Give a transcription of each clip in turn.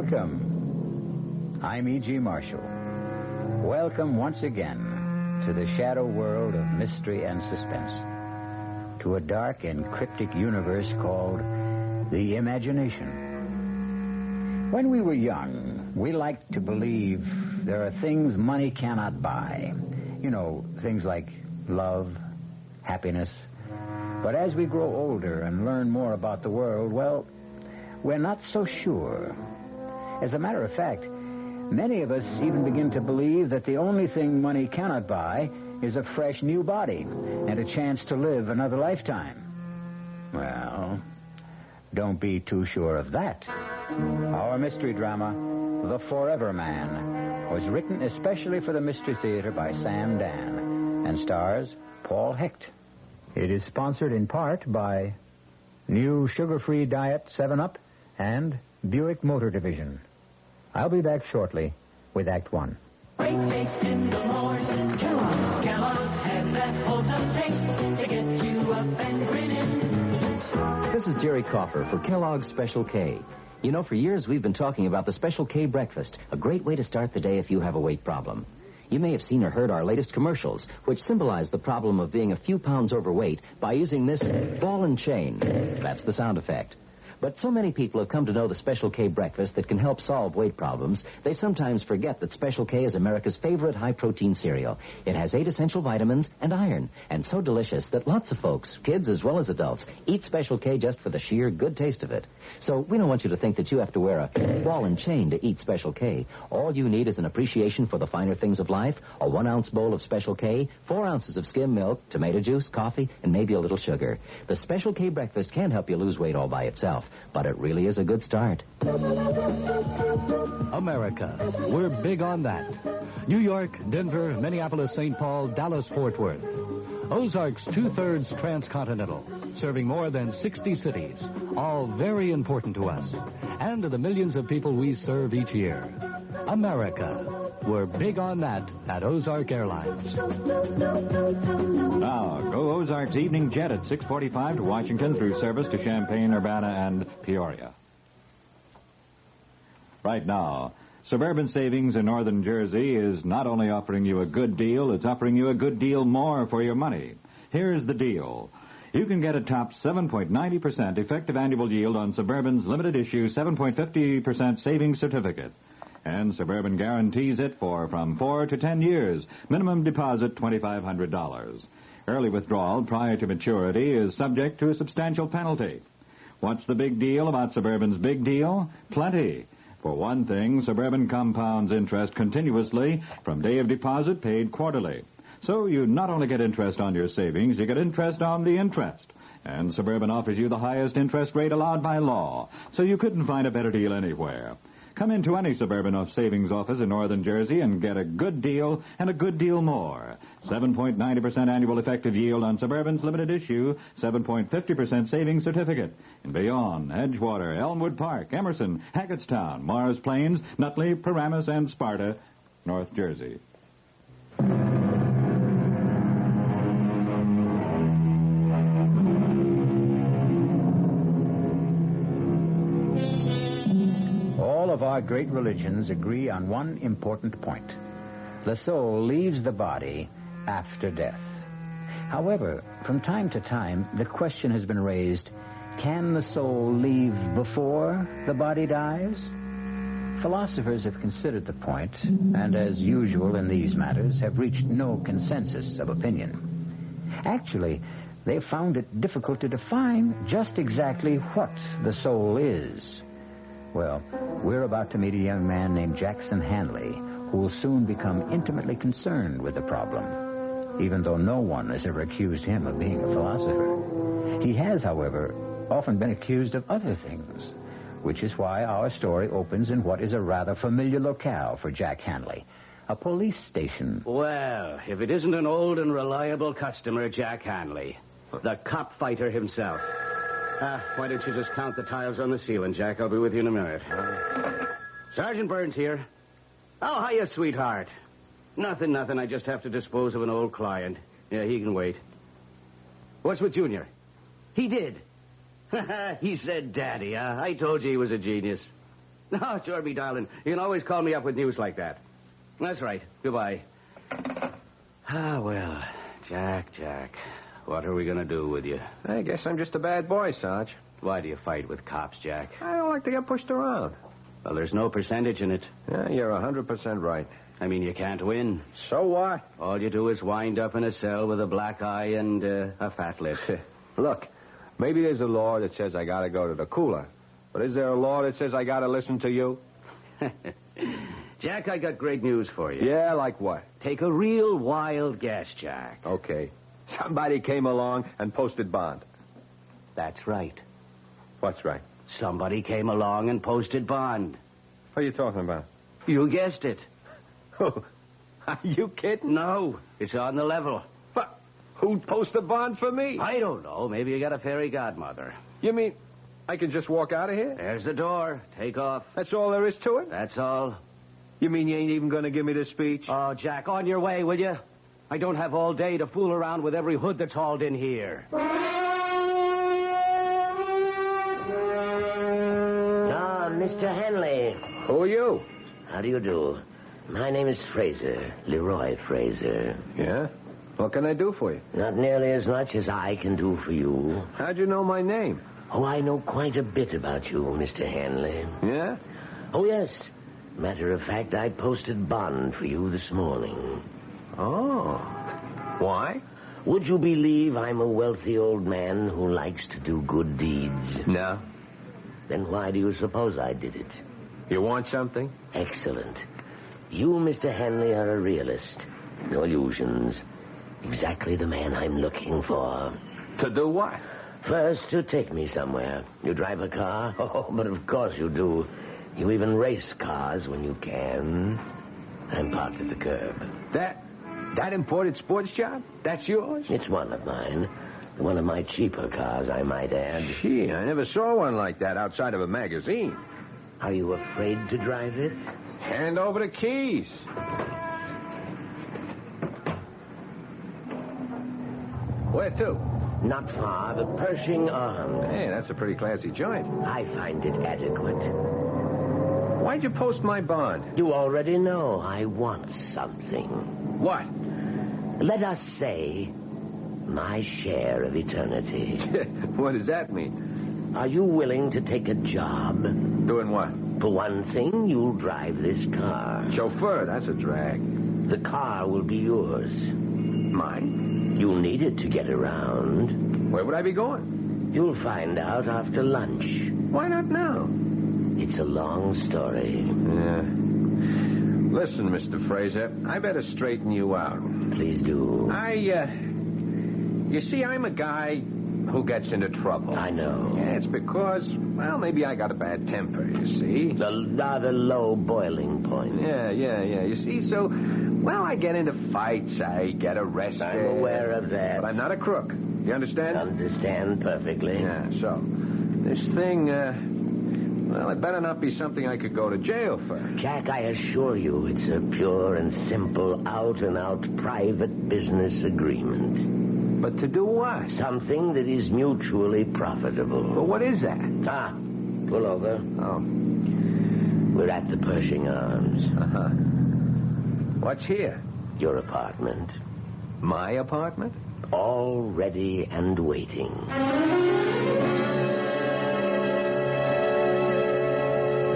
Welcome. I'm E.G. Marshall. Welcome once again to the shadow world of mystery and suspense, to a dark and cryptic universe called the imagination. When we were young, we liked to believe there are things money cannot buy. You know, things like love, happiness. But as we grow older and learn more about the world, well, we're not so sure. As a matter of fact, many of us even begin to believe that the only thing money cannot buy is a fresh new body and a chance to live another lifetime. Well, don't be too sure of that. Our mystery drama, The Forever Man, was written especially for the Mystery Theater by Sam Dan and stars Paul Hecht. It is sponsored in part by New Sugar-Free Diet 7-Up and Buick Motor Division. I'll be back shortly with Act One. Great taste in the morning. Kellogg's has that wholesome taste to get you up and grinning. This is Jerry Coffer for Kellogg's Special K. You know, for years we've been talking about the Special K breakfast, a great way to start the day if you have a weight problem. You may have seen or heard our latest commercials, which symbolize the problem of being a few pounds overweight by using this ball and chain. That's the sound effect. But so many people have come to know the Special K breakfast that can help solve weight problems, they sometimes forget that Special K is America's favorite high-protein cereal. It has 8 essential vitamins and iron, and so delicious that lots of folks, kids as well as adults, eat Special K just for the sheer good taste of it. So we don't want you to think that you have to wear a ball and chain to eat Special K. All you need is an appreciation for the finer things of life, a 1-ounce bowl of Special K, 4 ounces of skim milk, tomato juice, coffee, and maybe a little sugar. The Special K breakfast can't help you lose weight all by itself, but it really is a good start. America. We're big on that. New York, Denver, Minneapolis, St. Paul, Dallas, Fort Worth. Ozarks 2/3 transcontinental, serving more than 60 cities, all very important to us, and to the millions of people we serve each year. America. We're big on that at Ozark Airlines. Now, go Ozark's evening jet at 6:45 to Washington through service to Champaign, Urbana, and Peoria. Right now, Suburban Savings in Northern Jersey is not only offering you a good deal, it's offering you a good deal more for your money. Here's the deal. You can get a top 7.90% effective annual yield on Suburban's limited issue 7.50% savings certificate. And Suburban guarantees it for from 4 to 10 years. Minimum deposit $2,500. Early withdrawal prior to maturity is subject to a substantial penalty. What's the big deal about Suburban's big deal? Plenty. For one thing, Suburban compounds interest continuously from day of deposit paid quarterly. So you not only get interest on your savings, you get interest on the interest. And Suburban offers you the highest interest rate allowed by law. So you couldn't find a better deal anywhere. Come into any Suburban savings office in Northern Jersey and get a good deal and a good deal more. 7.90% annual effective yield on Suburban's limited issue, 7.50% savings certificate. In Bayonne, Edgewater, Elmwood Park, Emerson, Hackettstown, Mars Plains, Nutley, Paramus, and Sparta, North Jersey. All of our great religions agree on one important point. The soul leaves the body after death. However, from time to time, the question has been raised, can the soul leave before the body dies? Philosophers have considered the point, and as usual in these matters, have reached no consensus of opinion. Actually, they've found it difficult to define just exactly what the soul is. Well, we're about to meet a young man named Jackson Hanley, who will soon become intimately concerned with the problem, even though no one has ever accused him of being a philosopher. He has, however, often been accused of other things, which is why our story opens in what is a rather familiar locale for Jack Hanley, a police station. Well, if it isn't an old and reliable customer, Jack Hanley, the cop fighter himself. Why don't you just count the tiles on the ceiling, Jack? I'll be with you in a minute. Sergeant Burns here. Oh, hiya, sweetheart. Nothing. I just have to dispose of an old client. Yeah, he can wait. What's with Junior? He did. He said daddy, huh? I told you he was a genius. No, sure, me darling. You can always call me up with news like that. That's right. Goodbye. Ah, well, Jack. What are we going to do with you? I guess I'm just a bad boy, Sarge. Why do you fight with cops, Jack? I don't like to get pushed around. Well, there's no percentage in it. Yeah, you're 100% right. I mean, you can't win. So what? All you do is wind up in a cell with a black eye and a fat lip. Look, maybe there's a law that says I gotta go to the cooler. But is there a law that says I gotta listen to you? Jack, I got great news for you. Yeah, like what? Take a real wild guess, Jack. Okay. Somebody came along and posted bond. That's right. What's right? Somebody came along and posted bond. What are you talking about? You guessed it. Are you kidding? No, it's on the level. But who'd post a bond for me? I don't know. Maybe you got a fairy godmother. You mean I can just walk out of here? There's the door. Take off. That's all there is to it? That's all. You mean you ain't even going to give me the speech? Oh, Jack, on your way, will you? I don't have all day to fool around with every hood that's hauled in here. Mr. Henley. Who are you? How do you do? My name is Fraser, Leroy Fraser. Yeah? What can I do for you? Not nearly as much as I can do for you. How'd you know my name? Oh, I know quite a bit about you, Mr. Henley. Yeah? Oh, yes. Matter of fact, I posted bond for you this morning. Oh. Why? Would you believe I'm a wealthy old man who likes to do good deeds? No. Then why do you suppose I did it? You want something? Excellent. You, Mr. Henley, are a realist. No illusions. Exactly the man I'm looking for. To do what? First, to take me somewhere. You drive a car? Oh, but of course you do. You even race cars when you can. I'm parked at the curb. That imported sports job? That's yours? It's one of mine. One of my cheaper cars, I might add. Gee, I never saw one like that outside of a magazine. Are you afraid to drive it? Hand over the keys. Where to? Not far. The Pershing Arms. Hey, that's a pretty classy joint. I find it adequate. Why'd you post my bond? You already know I want something. What? Let us say my share of eternity. What does that mean? Are you willing to take a job? Doing what? For one thing, you'll drive this car. Chauffeur, that's a drag. The car will be yours. Mine? You'll need it to get around. Where would I be going? You'll find out after lunch. Why not now? It's a long story. Yeah. Listen, Mr. Fraser, I better straighten you out. Please do. You see, I'm a guy who gets into trouble. I know. Yeah, it's because, well, maybe I got a bad temper, you see. It's a rather low boiling point. Yeah. You see, so, well, I get into fights, I get arrested. I'm aware of that. But I'm not a crook. You understand? Understand perfectly. Yeah, so, this thing, well, it better not be something I could go to jail for. Jack, I assure you, it's a pure and simple, out-and-out private business agreement. But to do what? Something that is mutually profitable. Well, what is that? Pull over. Oh. We're at the Pershing Arms. Uh-huh. What's here? Your apartment. My apartment? All ready and waiting.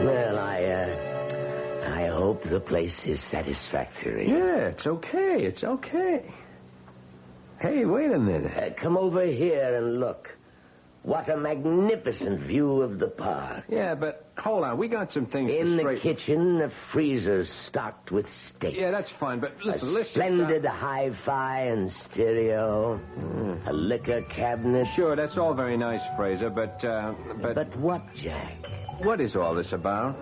Well, I hope the place is satisfactory. Yeah, it's okay. Hey, wait a minute. Come over here and look. What a magnificent view of the park. Yeah, but hold on. We got some things In to the straighten. kitchen, a freezer stocked with steaks. Yeah, that's fine, but listen. Splendid hi-fi and stereo. A liquor cabinet. Sure, that's all very nice, Fraser, but... But what, Jack? What is all this about?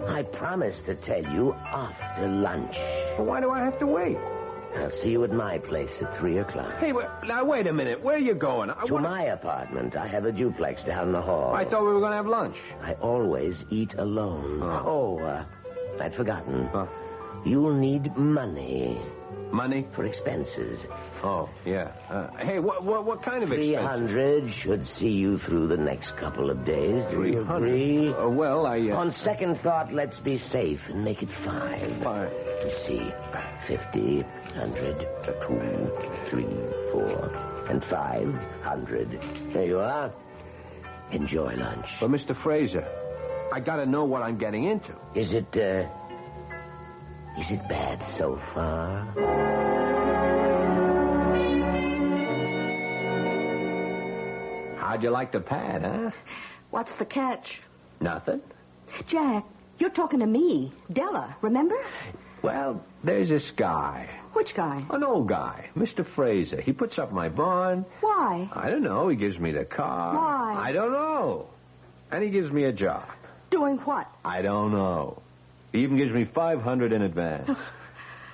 I promised to tell you after lunch. Well, why do I have to wait? I'll see you at my place at 3 o'clock. Hey, now, wait a minute. Where are you going? To my apartment. I have a duplex down the hall. I thought we were going to have lunch. I always eat alone. I'd forgotten. Huh? You'll need money. Money? For expenses. Oh, yeah. Hey, what kind of expense? 300 should see you through the next couple of days. Do you agree? Well, On second thought, let's be safe and make it 5. 5. You see, 50, 100, 2, 3, 4, and 500. There you are. Enjoy lunch. But, Mr. Fraser, I gotta know what I'm getting into. Is it bad so far? How'd you like the pad, huh? What's the catch? Nothing. Jack, you're talking to me. Della, remember? Well, there's this guy. Which guy? An old guy, Mr. Fraser. He puts up my bond. Why? I don't know. He gives me the car. Why? I don't know. And he gives me a job. Doing what? I don't know. He even gives me $500 in advance.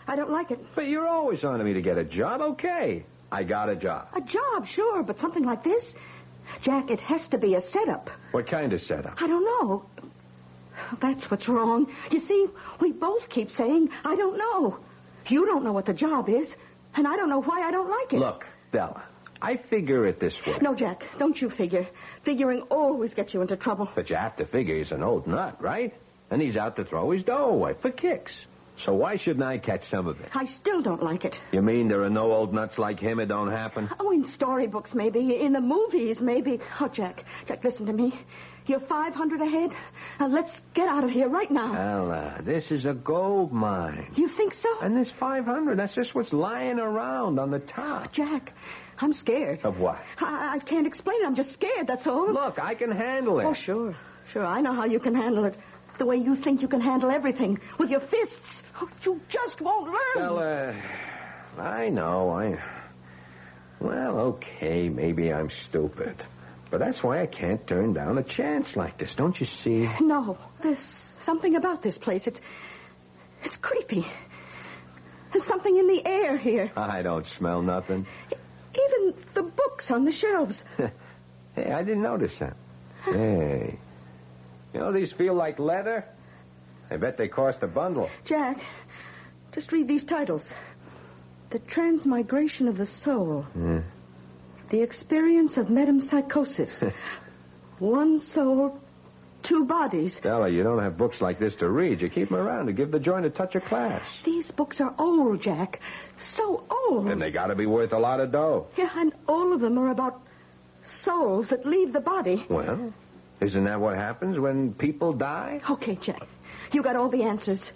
I don't like it. But you're always on to me to get a job. Okay. I got a job. A job, sure, but something like this? Jack, it has to be a setup. What kind of setup? I don't know. That's what's wrong. You see, we both keep saying, I don't know. You don't know what the job is, and I don't know why I don't like it. Look, Della, I figure it this way. No, Jack, don't you figure. Figuring always gets you into trouble. But you have to figure he's an old nut, right? And he's out to throw his dough away for kicks. So why shouldn't I catch some of it? I still don't like it. You mean there are no old nuts like him? It don't happen? Oh, in storybooks, maybe. In the movies, maybe. Oh, Jack, listen to me. You're 500 ahead. Now, let's get out of here right now. Ella, this is a gold mine. You think so? And this 500, that's just what's lying around on the top. Jack, I'm scared. Of what? I can't explain it. I'm just scared, that's all. Look, I can handle it. Oh, sure. Sure, I know how you can handle it. The way you think you can handle everything. With your fists. Oh, you just won't learn. Well, I know. Well, okay, maybe I'm stupid. But that's why I can't turn down a chance like this, don't you see? No, there's something about this place. It's creepy. There's something in the air here. I don't smell nothing. Even the books on the shelves. Hey, I didn't notice that. Hey. You know, these feel like leather. I bet they cost a bundle. Jack, just read these titles. The Transmigration of the Soul. The Experience of Metempsychosis. One soul, 2 bodies. Stella, you don't have books like this to read. You keep them around to give the joint a touch of class. These books are old, Jack. So old. And they got to be worth a lot of dough. Yeah, and all of them are about souls that leave the body. Well, isn't that what happens when people die? Okay, Jack. You got all the answers.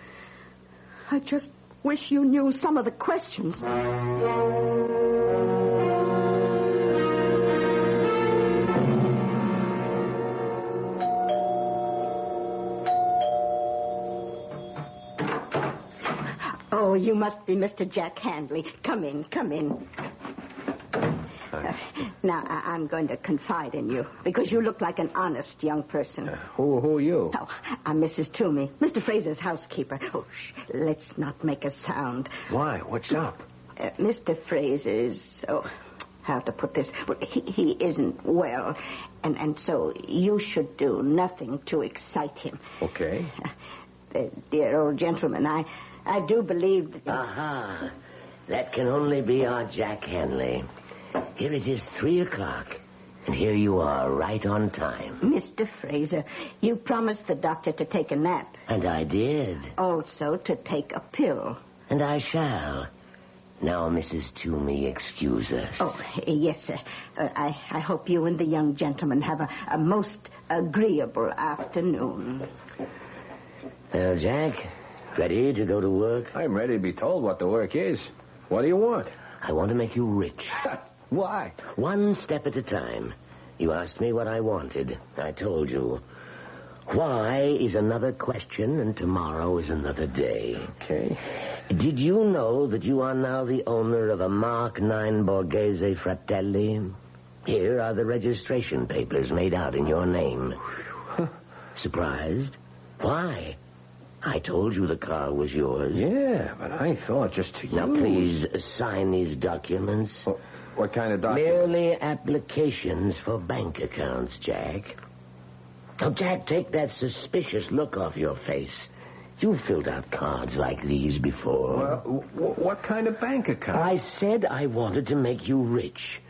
I just wish you knew some of the questions. Oh, you must be Mr. Jack Handley. Come in, come in. Now, I'm going to confide in you, because you look like an honest young person. Who are you? Oh, I'm Mrs. Toomey, Mr. Fraser's housekeeper. Oh, let's not make a sound. Why? What's up? Mr. Fraser's... Oh, how to put this? Well, he isn't well, and so you should do nothing to excite him. Okay. Dear old gentleman, I do believe that... Aha. That can only be our Jack Hanley. Here it is 3 o'clock, and here you are, right on time. Mr. Fraser, you promised the doctor to take a nap. And I did. Also to take a pill. And I shall. Now, Mrs. Toomey, excuse us. Oh, yes, sir. I hope you and the young gentleman have a most agreeable afternoon. Well, Jack, ready to go to work? I'm ready to be told what the work is. What do you want? I want to make you rich. Why? One step at a time. You asked me what I wanted. I told you. Why is another question, and tomorrow is another day. Okay. Did you know that you are now the owner of a Mark 9 Borghese Fratelli? Here are the registration papers made out in your name. Surprised? Why? I told you the car was yours. Yeah, but I thought just to Now, please sign these documents. What kind of documents? Merely applications for bank accounts, Jack. Now, Jack, take that suspicious look off your face. You've filled out cards like these before. Well, what kind of bank account? I said I wanted to make you rich.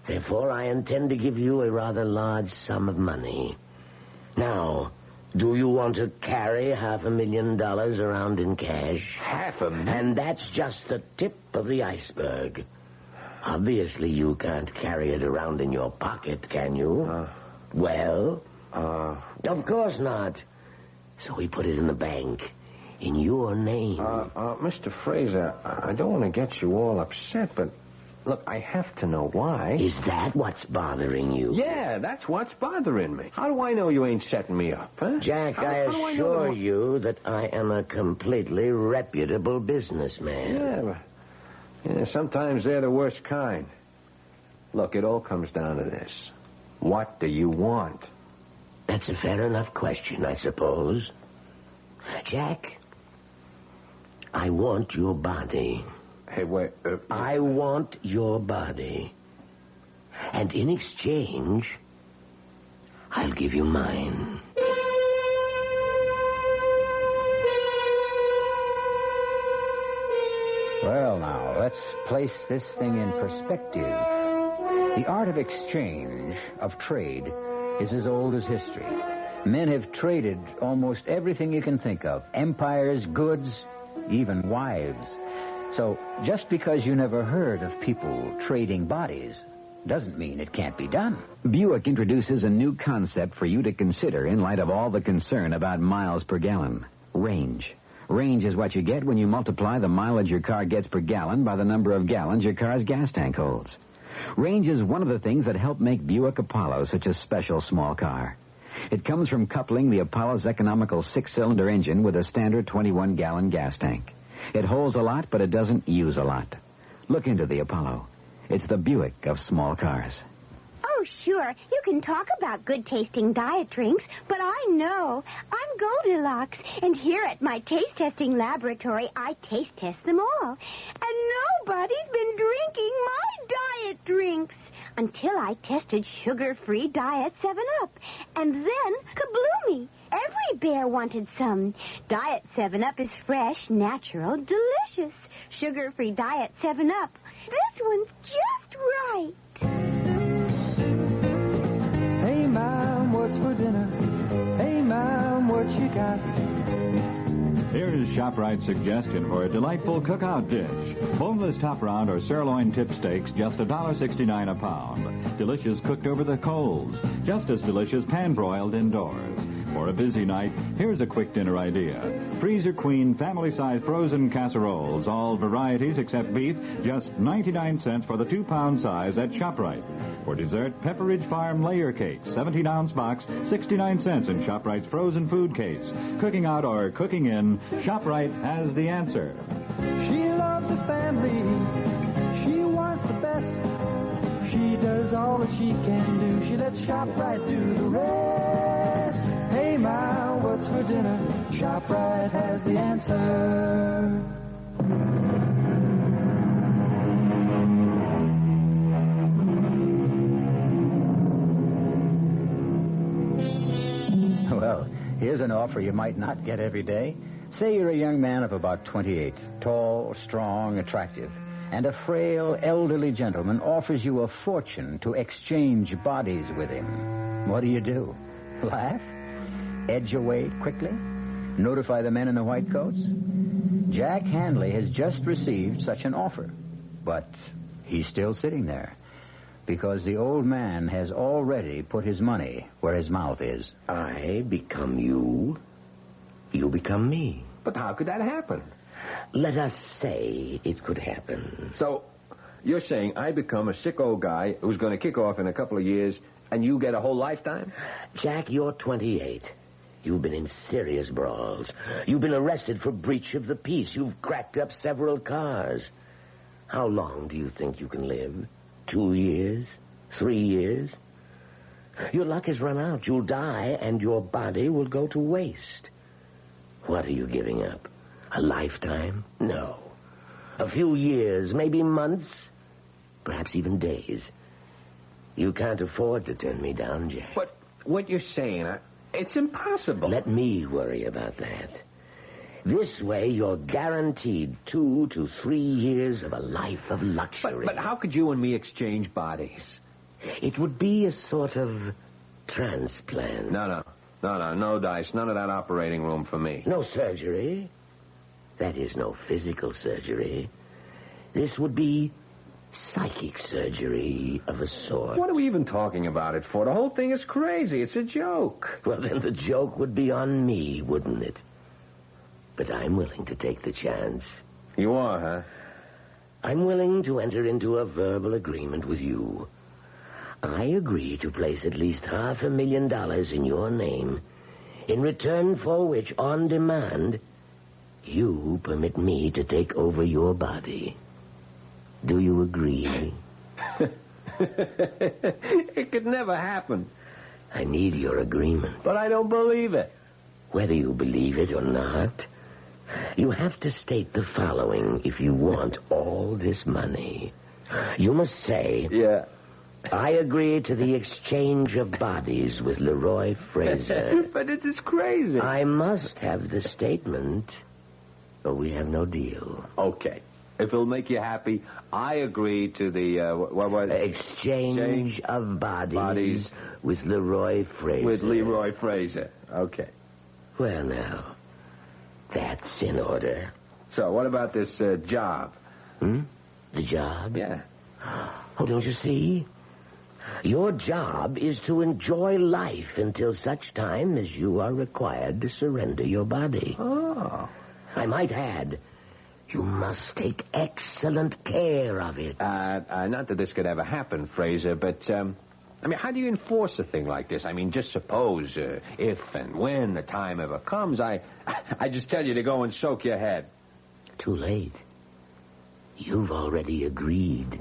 Therefore, I intend to give you a rather large sum of money. Now, do you want to carry $500,000 around in cash? $500,000? And that's just the tip of the iceberg. Obviously, you can't carry it around in your pocket, can you? Of course not. So we put it in the bank, in your name. Mr. Fraser, I don't want to get you all upset, but look, I have to know why. Is that what's bothering you? Yeah, that's what's bothering me. How do I know you ain't setting me up, huh? Jack, I assure you that I am a completely reputable businessman. Yeah, sometimes they're the worst kind. Look, it all comes down to this. What do you want? That's a fair enough question, I suppose. Jack, I want your body. Hey, wait. I want your body. And in exchange, I'll give you mine. Well, now, let's place this thing in perspective. The art of exchange, of trade, is as old as history. Men have traded almost everything you can think of. Empires, goods, even wives. So, just because you never heard of people trading bodies doesn't mean it can't be done. Buick introduces a new concept for you to consider in light of all the concern about miles per gallon. Range. Range is what you get when you multiply the mileage your car gets per gallon by the number of gallons your car's gas tank holds. Range is one of the things that help make Buick Apollo such a special small car. It comes from coupling the Apollo's economical 6-cylinder engine with a standard 21-gallon gas tank. It holds a lot, but it doesn't use a lot. Look into the Apollo. It's the Buick of small cars. Oh, sure. You can talk about good-tasting diet drinks, but I know. I'm Goldilocks, and here at my taste-testing laboratory, I taste-test them all. And nobody's been drinking my diet drinks until I tested sugar-free Diet 7-Up. And then, kabloomy! Every bear wanted some. Diet 7-Up is fresh, natural, delicious. Sugar-free Diet 7-Up. This one's just right. Hey, Mom, what's for dinner? Hey, Mom, what you got? Here's ShopRite's suggestion for a delightful cookout dish. Boneless top round or sirloin tip steaks, just $1.69 a pound. Delicious cooked over the coals. Just as delicious pan-broiled indoors. For a busy night, here's a quick dinner idea. Freezer Queen family-size frozen casseroles, all varieties except beef, just 99 cents for the 2-pound size at ShopRite. For dessert, Pepperidge Farm layer cake, 17-ounce box, 69 cents in ShopRite's frozen food case. Cooking out or cooking in, ShopRite has the answer. She loves her family. She wants the best. She does all that she can do. She lets ShopRite do the rest. Hey, Ma, what's for dinner? ShopRite has the answer. Well, here's an offer you might not get every day. Say you're a young man of about 28, tall, strong, attractive, and a frail, elderly gentleman offers you a fortune to exchange bodies with him. What do? Laugh? Edge away quickly? Notify the men in the white coats? Jack Hanley has just received such an offer, but he's still sitting there because the old man has already put his money where his mouth is. I become you. You become me. But how could that happen? Let us say it could happen. So, you're saying I become a sick old guy who's going to kick off in a couple of years, and you get a whole lifetime? Jack, you're 28. You've been in serious brawls. You've been arrested for breach of the peace. You've cracked up several cars. How long do you think you can live? 2 years? 3 years? Your luck has run out. You'll die, and your body will go to waste. What are you giving up? A lifetime? No. A few years, maybe months, perhaps even days. You can't afford to turn me down, Jack. But what you're saying, it's impossible. Let me worry about that. This way, you're guaranteed 2 to 3 years of a life of luxury. But how could you and me exchange bodies? It would be a sort of transplant. No, Dice. None of that operating room for me. No surgery. That is, no physical surgery. This would be psychic surgery of a sort. What are we even talking about it for? The whole thing is crazy. It's a joke. Well, then the joke would be on me, wouldn't it? But I'm willing to take the chance. You are, huh? I'm willing to enter into a verbal agreement with you. I agree to place at least $500,000 in your name, in return for which, on demand, you permit me to take over your body. Do you agree? It could never happen. I need your agreement. But I don't believe it. Whether you believe it or not, you have to state the following if you want all this money. You must say... Yeah. I agree to the exchange of bodies with Leroy Fraser. But it is crazy. I must have the statement, or we have no deal. Okay. If it'll make you happy, I agree to the, Exchange of bodies with Leroy Fraser. With Leroy Fraser. Okay. Well, now, that's in order. So, what about this job? The job? Yeah. Oh, don't you see? Your job is to enjoy life until such time as you are required to surrender your body. Oh. I might add, you must take excellent care of it. Not that this could ever happen, Fraser, but, how do you enforce a thing like this? Just suppose, if and when the time ever comes, I just tell you to go and soak your head. Too late. You've already agreed.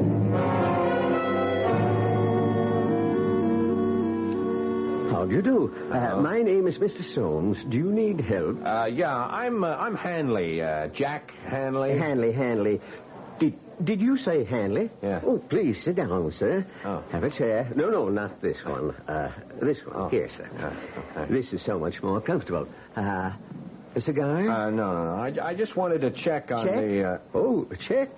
How do you do? My name is Mr. Soames. Do you need help? Yeah, I'm Hanley, Jack Hanley. Hanley. Did you say Hanley? Yeah. Oh, please, sit down, sir. Oh. Have a chair. No, not this one. This one. Oh. Here, sir. Okay. This is so much more comfortable. A cigar? No. I just wanted to check on the... Oh, check.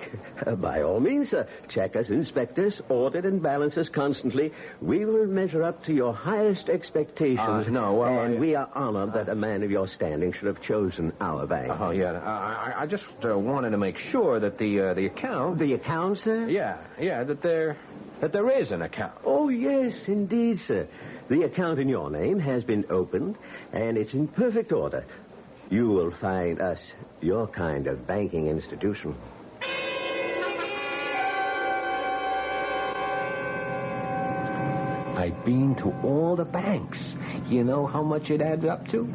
By all means, sir. Check us inspectors, audit and balance us constantly. We will measure up to your highest expectations. We are honored that a man of your standing should have chosen our bank. Oh, yeah. I just wanted to make sure that the account... The account, sir? Yeah, that there is an account. Oh, yes, indeed, sir. The account in your name has been opened, and it's in perfect order. You will find us your kind of banking institution. I've been to all the banks. You know how much it adds up to?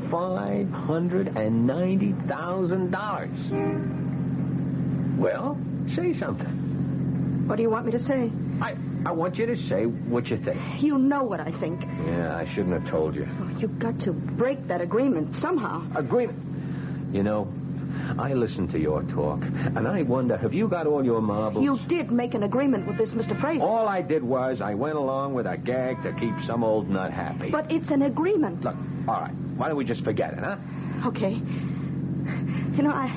$590,000. Well, say something. What do you want me to say? I want you to say what you think. You know what I think. Yeah, I shouldn't have told you. Oh, you've got to break that agreement somehow. Agreement? You know, I listen to your talk, and I wonder, have you got all your marbles? You did make an agreement with this Mr. Fraser. All I did was I went along with a gag to keep some old nut happy. But it's an agreement. Look, all right, why don't we just forget it, huh? Okay. You know, I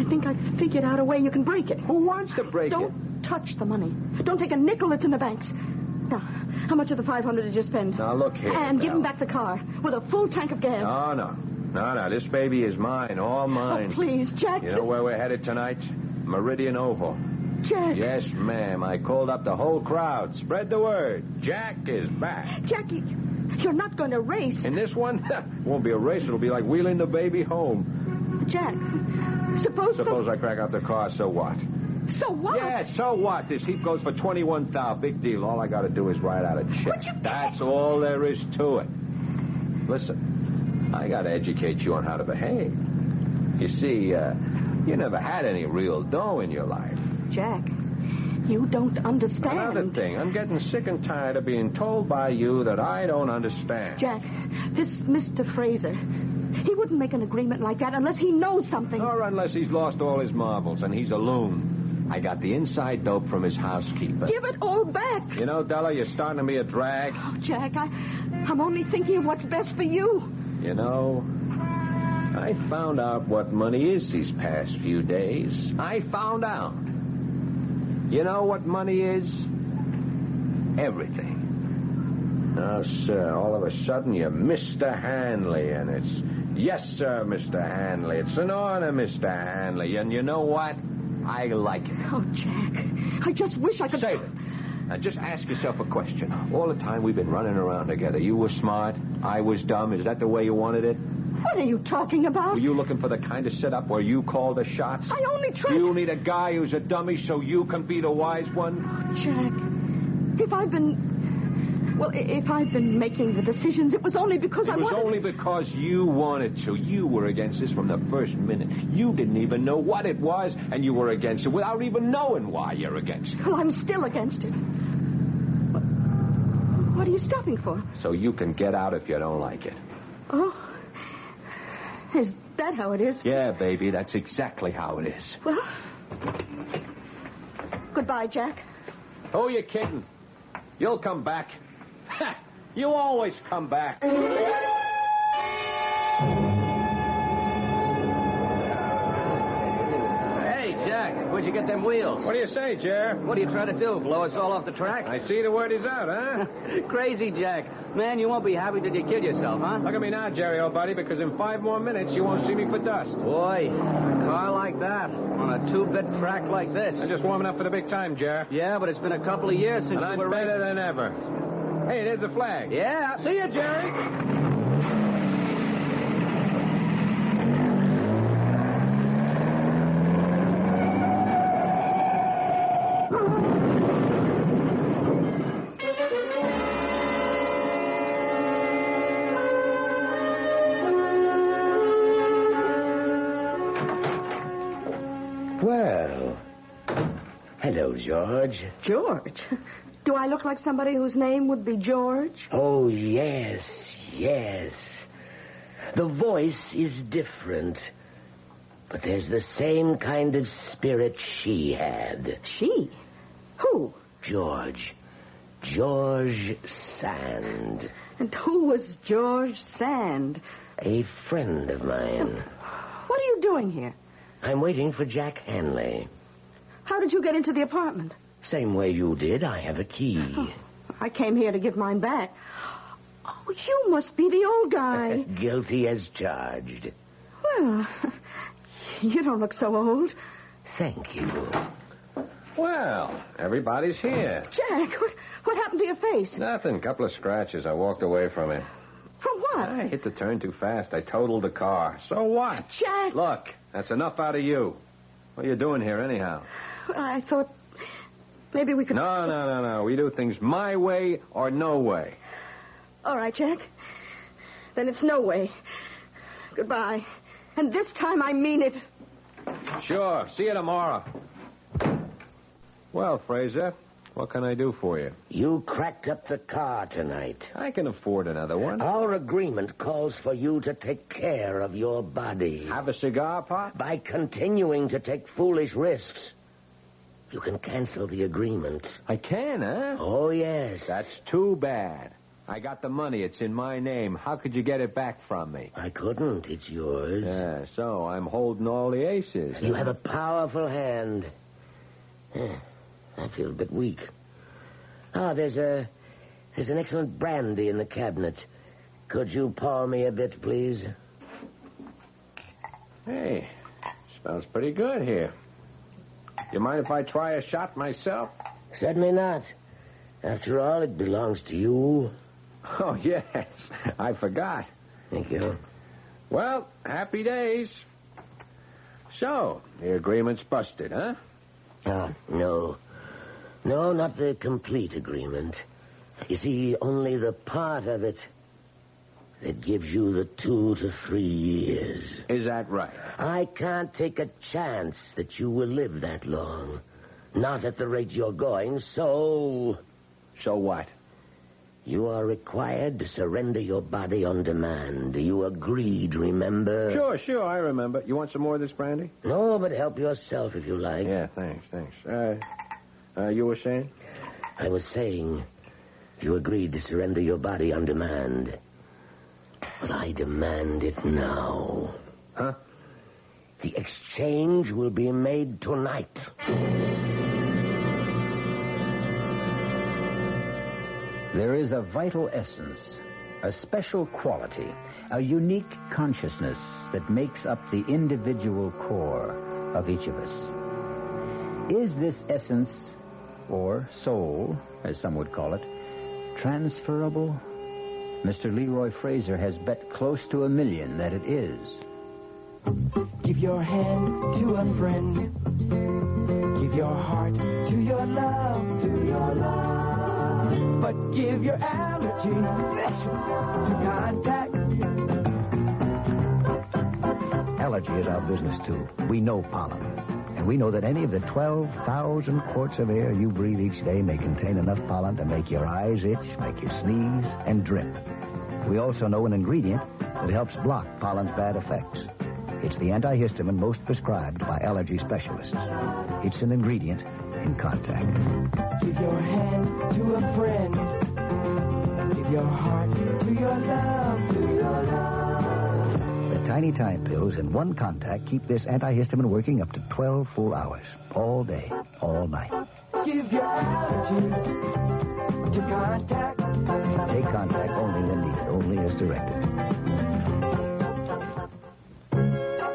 think I've figured out a way you can break it. Who wants to break it? Don't touch the money. Don't take a nickel that's in the banks. Now, how much of the $500 did you spend? Now, look here. And give him back the car with a full tank of gas. No. This baby is mine, all mine. Oh, please, Jack. You know where we're headed tonight? Meridian Oval. Jack. Yes, ma'am. I called up the whole crowd. Spread the word. Jack is back. Jackie, you're not going to race. In this one? Won't be a race. It'll be like wheeling the baby home. Jack, suppose I crack up the car, so what? So what? Yeah, so what? This heap goes for $21,000. Big deal. All I got to do is write out a check. That's all there is to it. Listen, I got to educate you on how to behave. You see, you never had any real dough in your life. Jack, you don't understand. Another thing, I'm getting sick and tired of being told by you that I don't understand. Jack, this Mr. Fraser, he wouldn't make an agreement like that unless he knows something. Or unless he's lost all his marbles and he's a loon. I got the inside dope from his housekeeper. Give it all back. You know, Della, you're starting to be a drag. Oh, Jack, I'm only thinking of what's best for you. You know, I found out what money is these past few days. I found out. You know what money is? Everything. Now, sir, all of a sudden you're Mr. Hanley, and it's, yes, sir, Mr. Hanley. It's an honor, Mr. Hanley. And you know what? I like it. Oh, Jack, I just wish I could... Save it. Now, just ask yourself a question. All the time we've been running around together, you were smart, I was dumb. Is that the way you wanted it? What are you talking about? Were you looking for the kind of setup where you call the shots? I only tried... You need a guy who's a dummy so you can be the wise one? Jack, if I've been making the decisions, it was only because I wanted... It was only because you wanted to. You were against this from the first minute. You didn't even know what it was, and you were against it without even knowing why you're against it. Well, I'm still against it. What are you stopping for? So you can get out if you don't like it. Oh, is that how it is? Yeah, baby, that's exactly how it is. Well, goodbye, Jack. Who are you kidding? You'll come back. You always come back. Hey, Jack, where'd you get them wheels? What do you say, Jer? What are you trying to do, blow us all off the track? I see the word is out, huh? Crazy, Jack. Man, you won't be happy till you kill yourself, huh? Look at me now, Jerry, old buddy, because in 5 more minutes you won't see me for dust. Boy, a car like that, on a 2-bit track like this. I'm just warming up for the big time, Jer. Yeah, but it's been a couple of years since And you I'm were better racing. than ever. Hey, there's the flag. Yeah. See you, Jerry. Well, hello, George. George? Do I look like somebody whose name would be George? Oh, yes, yes. The voice is different, but there's the same kind of spirit she had. She? Who? George. George Sand. And who was George Sand? A friend of mine. What are you doing here? I'm waiting for Jack Hanley. How did you get into the apartment? Same way you did. I have a key. Oh, I came here to give mine back. Oh, you must be the old guy. Guilty as charged. Well, you don't look so old. Thank you. Well, everybody's here. Jack, what happened to your face? Nothing. Couple of scratches. I walked away from it. From what? I hit the turn too fast. I totaled the car. So what? Jack! Look, that's enough out of you. What are you doing here anyhow? Well, I thought maybe we could... No. We do things my way or no way. All right, Jack. Then it's no way. Goodbye. And this time I mean it. Sure. See you tomorrow. Well, Fraser, what can I do for you? You cracked up the car tonight. I can afford another one. Our agreement calls for you to take care of your body. Have a cigar, Pop? By continuing to take foolish risks, you can cancel the agreement. I can, huh? Oh, yes. That's too bad. I got the money. It's in my name. How could you get it back from me? I couldn't. It's yours. Yeah, so I'm holding all the aces. You have a powerful hand. I feel a bit weak. There's an excellent brandy in the cabinet. Could you pour me a bit, please? Hey, smells pretty good here. You mind if I try a shot myself? Certainly not. After all, it belongs to you. Oh, yes. I forgot. Thank you. Well, happy days. So, the agreement's busted, huh? No. No, not the complete agreement. You see, only the part of it that gives you the 2 to 3 years. Is that right? I can't take a chance that you will live that long. Not at the rate you're going, so... So what? You are required to surrender your body on demand. You agreed, remember? Sure, I remember. You want some more of this brandy? No, but help yourself if you like. Yeah, thanks. You were saying? I was saying you agreed to surrender your body on demand. But I demand it now. Huh? The exchange will be made tonight. There is a vital essence, a special quality, a unique consciousness that makes up the individual core of each of us. Is this essence, or soul, as some would call it, transferable? Mr. Leroy Fraser has bet close to $1 million that it is. Give your hand to a friend. Give your heart to your love, But give your allergy to contact. Allergy is our business, too. We know pollen. And we know that any of the 12,000 quarts of air you breathe each day may contain enough pollen to make your eyes itch, make you sneeze, and drip. We also know an ingredient that helps block pollen's bad effects. It's the antihistamine most prescribed by allergy specialists. It's an ingredient in contact. Give your hand to a friend. Give your heart to your love, The tiny time pills in one contact keep this antihistamine working up to 12 full hours. All day, all night. Give your allergies to contact. Take contact only when needed, only as directed.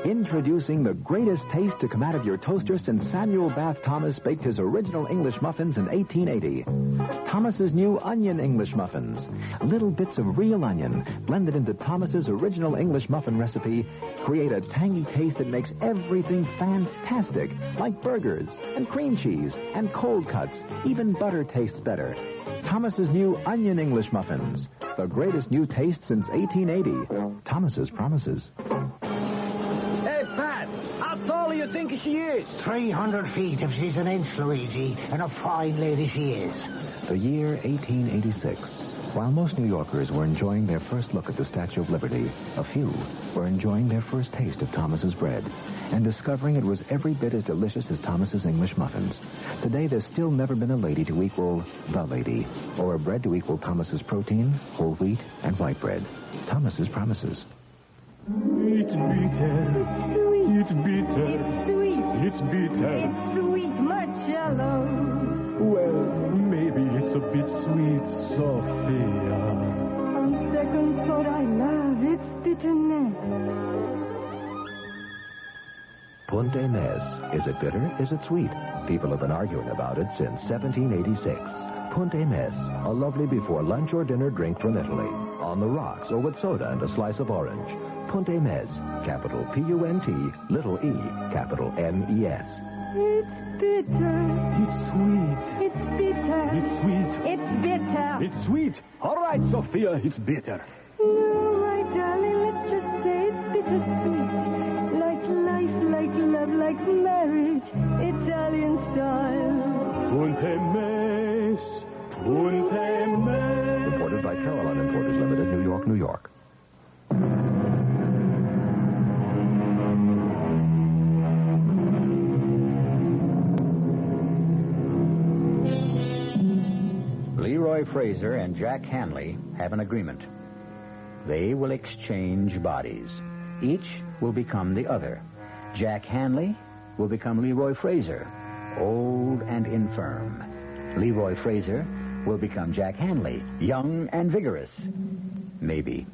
Introducing the greatest taste to come out of your toaster since Samuel Bath Thomas baked his original English muffins in 1880. Thomas's new onion English muffins. Little bits of real onion blended into Thomas's original English muffin recipe create a tangy taste that makes everything fantastic, like burgers and cream cheese and cold cuts. Even butter tastes better. Thomas's new onion English muffins. The greatest new taste since 1880. Thomas's promises. Hey, Pat, how tall do you think she is? 300 feet if she's an inch, Luigi, and a fine lady she is. The year 1886. While most New Yorkers were enjoying their first look at the Statue of Liberty, a few were enjoying their first taste of Thomas's bread and discovering it was every bit as delicious as Thomas's English muffins. Today, there's still never been a lady to equal the lady, or a bread to equal Thomas's protein, whole wheat, and white bread. Thomas's promises. It's bitter. It's sweet. It's bitter. It's sweet. It's bitter. It's sweet, Marcello. Well, maybe it's a bit sweet, Sophia. On second thought, I love its bitterness. Punta Mes. Is it bitter? Is it sweet? People have been arguing about it since 1786. Punta Mes, a lovely before lunch or dinner drink from Italy. On the rocks or with soda and a slice of orange. Punta Mes, capital P-U-N-T, little e, capital M-E-S. It's bitter. It's sweet. It's bitter. It's sweet. It's bitter. It's sweet. All right, Sophia, it's bitter. No, my darling, let's just say it's bittersweet. Like life, like love, like marriage. Italian style. Punta Mes. Punta Mes. Reported by Caroline Importers Limited, New York, New York. Leroy Fraser and Jack Hanley have an agreement. They will exchange bodies. Each will become the other. Jack Hanley will become Leroy Fraser, old and infirm. Leroy Fraser will become Jack Hanley, young and vigorous. Maybe.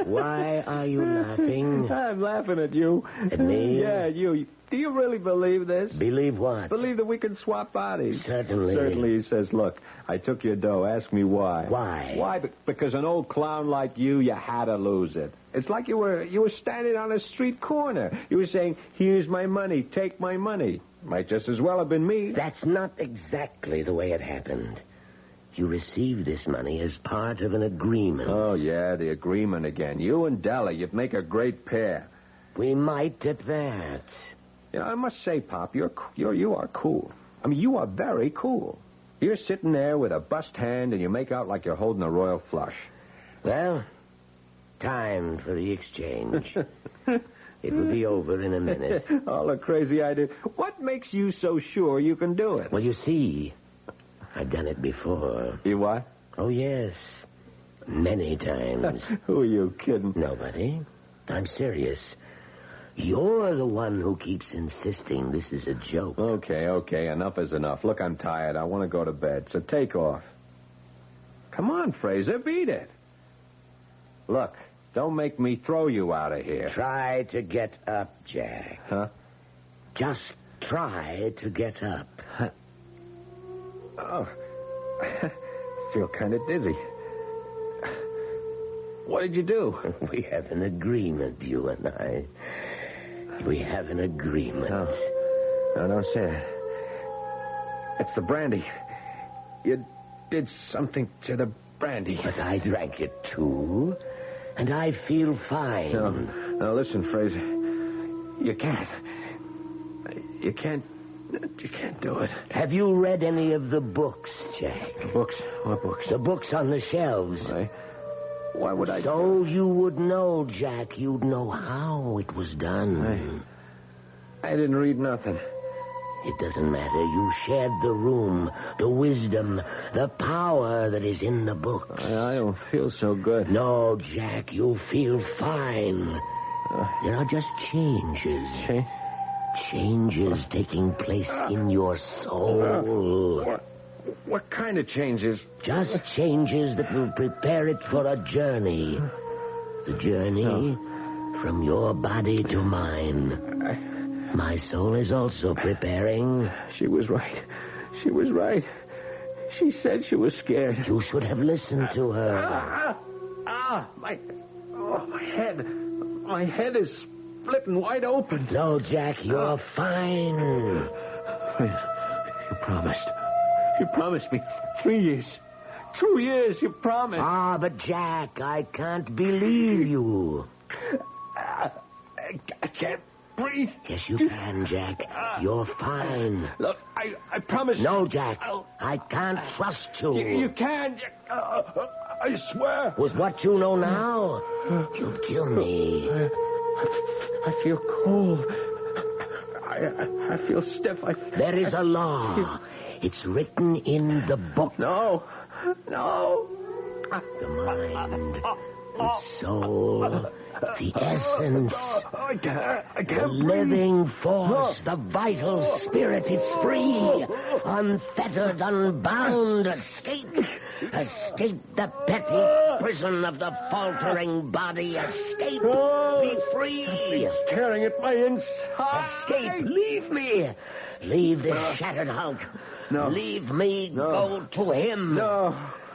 Why are you laughing? I'm laughing at you. At me? Yeah, you. Do you really believe this? Believe what? Believe that we can swap bodies. Certainly. Certainly, he says, look, I took your dough. Ask me why. Why? Why? Because an old clown like you had to lose it. It's like you were standing on a street corner. You were saying, here's my money, take my money. Might just as well have been me. That's not exactly the way it happened. You received this money as part of an agreement. Oh, yeah, the agreement again. You and Della, you'd make a great pair. We might at that. You know, I must say, Pop, you are cool. I mean, you are very cool. You're sitting there with a bust hand and you make out like you're holding a royal flush. Well, time for the exchange. It will be over in a minute. All the crazy ideas. What makes you so sure you can do it? Well, you see, I've done it before. You what? Oh, yes. Many times. Who are you kidding? Nobody. I'm serious. You're the one who keeps insisting this is a joke. Okay. Enough is enough. Look, I'm tired. I want to go to bed, so take off. Come on, Fraser, beat it. Look, don't make me throw you out of here. Try to get up, Jack. Huh? Just try to get up. Oh, I feel kind of dizzy. What did you do? We have an agreement, you and I. We have an agreement. No, don't say it. It's the brandy. You did something to the brandy. But I drank it, too. And I feel fine. No, listen, Fraser. You can't. You can't do it. Have you read any of the books, Jack? Books? What books? The books on the shelves. Why would I? So you would know, Jack. You'd know how it was done. I didn't read nothing. It doesn't matter. You shared the room, the wisdom, the power that is in the books. I don't feel so good. No, Jack, you'll feel fine. There are just changes. Changes taking place in your soul. What kind of changes? Just changes that will prepare it for a journey. The journey from your body to mine. My soul is also preparing. She was right. She said she was scared. You should have listened to her. My head. My head is splitting wide open. No, Jack, you're fine. You promised. You promised me 3 years. 2 years, you promised. But Jack, I can't believe you. I can't breathe. Yes, you can, Jack. You're fine. Look, I promise. No, Jack. I can't trust you. You can. I swear. With what you know now, you'll kill me. I feel cold. I feel stiff. There is a law. It's written in the book. No. The mind, the soul, the essence, the living force, the vital spirit. It's free, unfettered, unbound. Escape the petty prison of the faltering body. Escape, be free. It's tearing at my inside. Escape, leave me. Leave this shattered hulk. No. Leave me go to him. No.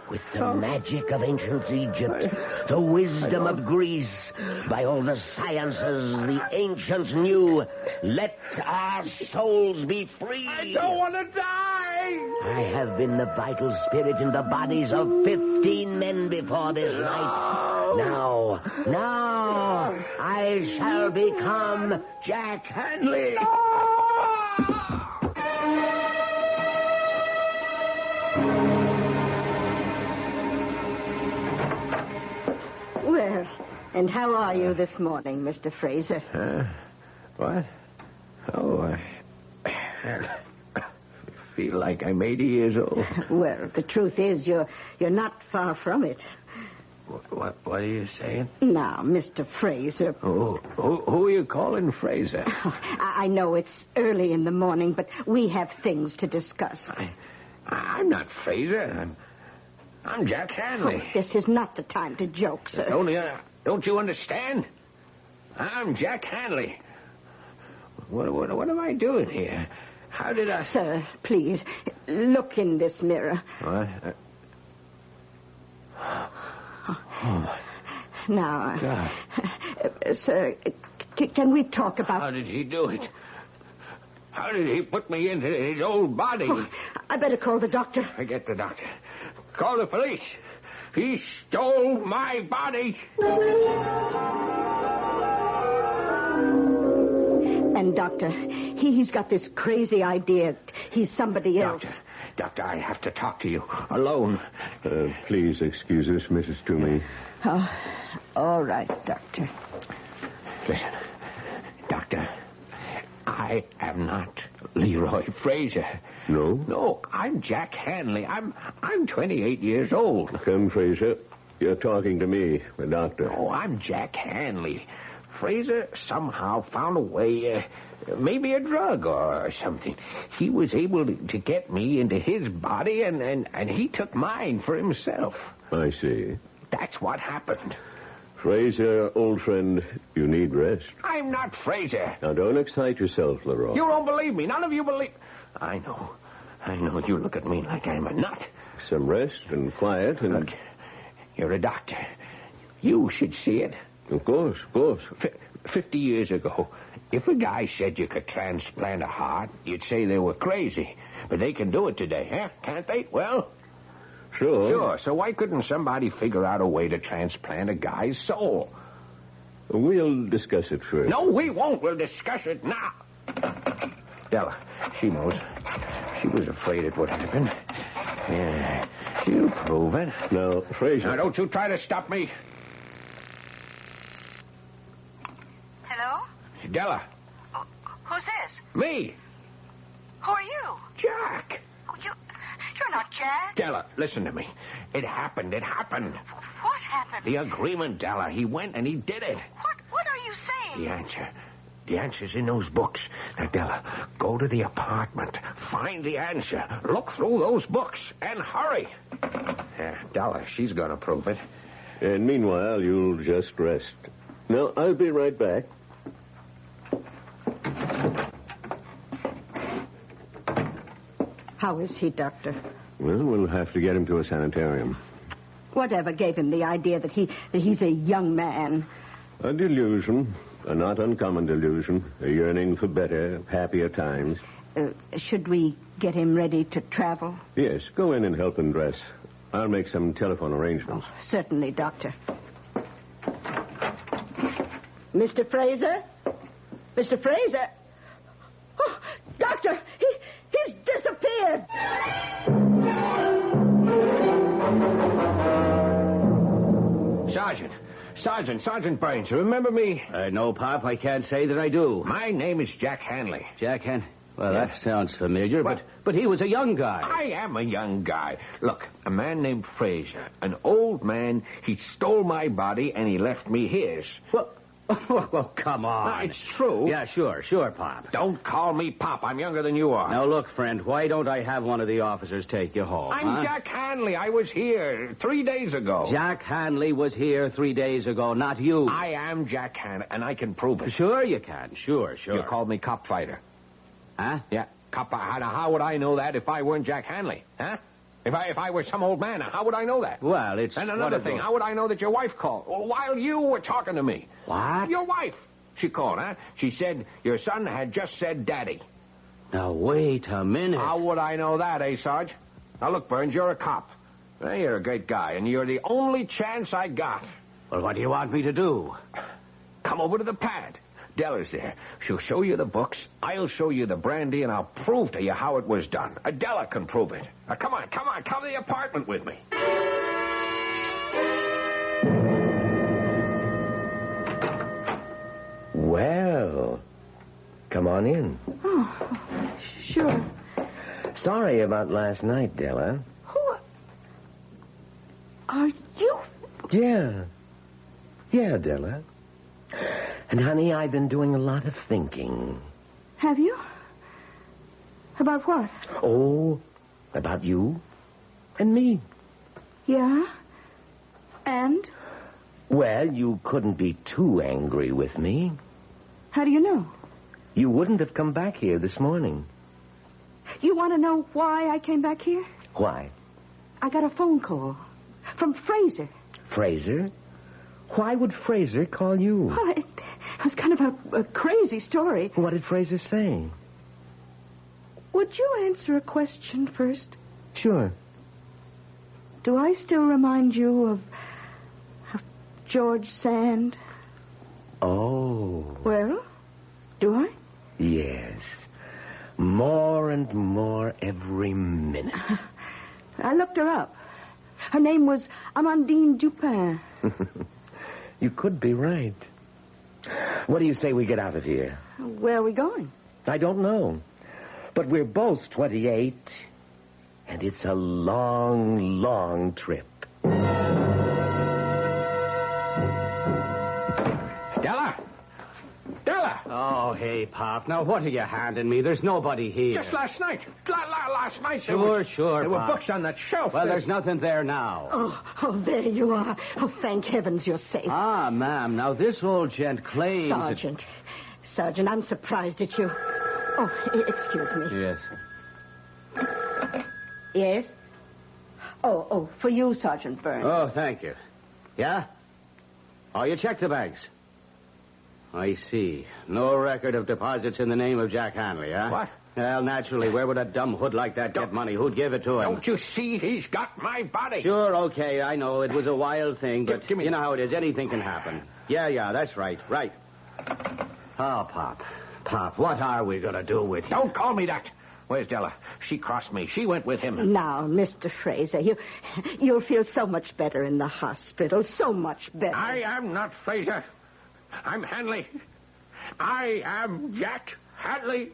With the magic of ancient Egypt, the wisdom of Greece, by all the sciences the ancients knew, let our souls be free. I don't want to die. I have been the vital spirit in the bodies of 15 men before this night. Now, I shall become Jack Hanley. Well, and how are you this morning, Mr. Fraser? What? Oh, I feel like I'm 80 years old. Well, the truth is you're not far from it. What are you saying? Now, Mr. Fraser. Who are you calling Fraser? I know it's early in the morning, but we have things to discuss. I'm not Fraser. I'm Jack Hanley. Oh, this is not the time to joke, sir. Don't you understand? I'm Jack Hanley. What am I doing here? How did I... Sir, please, look in this mirror. What? Now, God. Sir, can we talk about... How did he do it? How did he put me into his old body? Oh, I better call the doctor. Forget the doctor. Call the police. He stole my body. And, Doctor, he's got this crazy idea. He's somebody else. Doctor, I have to talk to you alone. Please excuse us, Mrs. Toomey. Oh, all right, Doctor. Listen, Doctor, I am not Leroy Fraser. No? No, I'm Jack Hanley. I'm 28 years old. Come, Fraser. You're talking to me, the doctor. Oh, I'm Jack Hanley. Fraser somehow found a way, maybe a drug or something. He was able to get me into his body, and he took mine for himself. I see. That's what happened. Fraser, old friend, you need rest. I'm not Fraser. Now, don't excite yourself, Leroy. You don't believe me. None of you believe... I know. You look at me like I'm a nut. Some rest and quiet and... Look, you're a doctor. You should see it. Of course, of course. 50 years ago, if a guy said you could transplant a heart, you'd say they were crazy. But they can do it today, huh? Can't they? Well... Sure. So why couldn't somebody figure out a way to transplant a guy's soul? We'll discuss it first. No, we won't. We'll discuss it now. Della, she knows. She was afraid it would happen. Yeah, she'll prove it. Now, Fraser... Now, don't you try to stop me. Hello? Della. Who's this? Me. Who are you? Jack. You're not Jack. Della, listen to me. It happened. What happened? The agreement, Della. He went and he did it. What are you saying? The answer. The answer's in those books. Now, Della, go to the apartment. Find the answer. Look through those books. And hurry. Della, she's going to prove it. And meanwhile, you'll just rest. Now, I'll be right back. How is he, Doctor? Well, we'll have to get him to a sanitarium. Whatever gave him the idea that he's a young man? A delusion. A not uncommon delusion. A yearning for better, happier times. Should we get him ready to travel? Yes, go in and help him dress. I'll make some telephone arrangements. Oh, certainly, Doctor. Mr. Fraser? Mr. Fraser? Oh, Doctor, he's disappeared. Sergeant Burns, you remember me? No, Pop, I can't say that I do. My name is Jack Hanley. Jack Hanley? Well, Yeah. that sounds familiar, but he was a young guy. I am a young guy. Look, a man named Fraser, an old man, he stole my body and he left me his. Well, come on. It's true. Yeah, sure, Pop. Don't call me Pop. I'm younger than you are. Now, look, friend, why don't I have one of the officers take you home? I'm Jack Hanley. I was here 3 days ago. Jack Hanley was here 3 days ago, not you. I am Jack Hanley, and I can prove it. Sure you can. Sure. You called me cop fighter. Huh? Yeah, cop. How would I know that if I weren't Jack Hanley? Huh? If I were some old man, how would I know that? Well, it's... And another thing, how would I know that your wife called while you were talking to me? What? Your wife. She called, huh? She said your son had just said daddy. Now, wait a minute. How would I know that, Sarge? Now, look, Burns, you're a cop. Well, you're a great guy, and you're the only chance I got. Well, what do you want me to do? Come over to the pad. Della's there. She'll show you the books. I'll show you the brandy, and I'll prove to you how it was done. Della can prove it. Now, come on. Come to the apartment with me. Well, come on in. Oh, sure. Sorry about last night, Della. Who are you? Yeah, Della. And, honey, I've been doing a lot of thinking. Have you? About what? Oh, about you and me. Yeah? And? Well, you couldn't be too angry with me. How do you know? You wouldn't have come back here this morning. You want to know why I came back here? Why? I got a phone call from Fraser. Fraser? Why would Fraser call you? Well, it was kind of a crazy story. What did Fraser say? Would you answer a question first? Sure. Do I still remind you of George Sand? Oh. Well, do I? Yes. More and more every minute. I looked her up. Her name was Amandine Dupin. You could be right. What do you say we get out of here? Where are we going? I don't know. But we're both 28, and it's a long, long trip. Della! Oh, hey, Pop. Now, what are you handing me? There's nobody here. Just last night. Last night. Sure, There were Pop. books on that shelf. Well, there's nothing there now. Oh, there you are. Oh, thank heavens you're safe. Ah, ma'am. Now, this old gent claims... Sergeant, I'm surprised at you. Oh, excuse me. Yes. Yes? Oh, for you, Sergeant Burns. Oh, thank you. Yeah? Oh, you checked the banks. I see. No record of deposits in the name of Jack Hanley, huh? What? Well, naturally, where would a dumb hood like that get money? Who'd give it to him? Don't you see he's got my body? Sure, okay, I know. It was a wild thing, but you know how it is. Anything can happen. Yeah, that's right. Right. Oh, Pop. Pop, what are we going to do with you? Don't call me that. Where's Della? She crossed me. She went with him. Now, Mr. Fraser, you'll feel so much better in the hospital. So much better. I am not Fraser. I'm Hanley. I am Jack Hanley.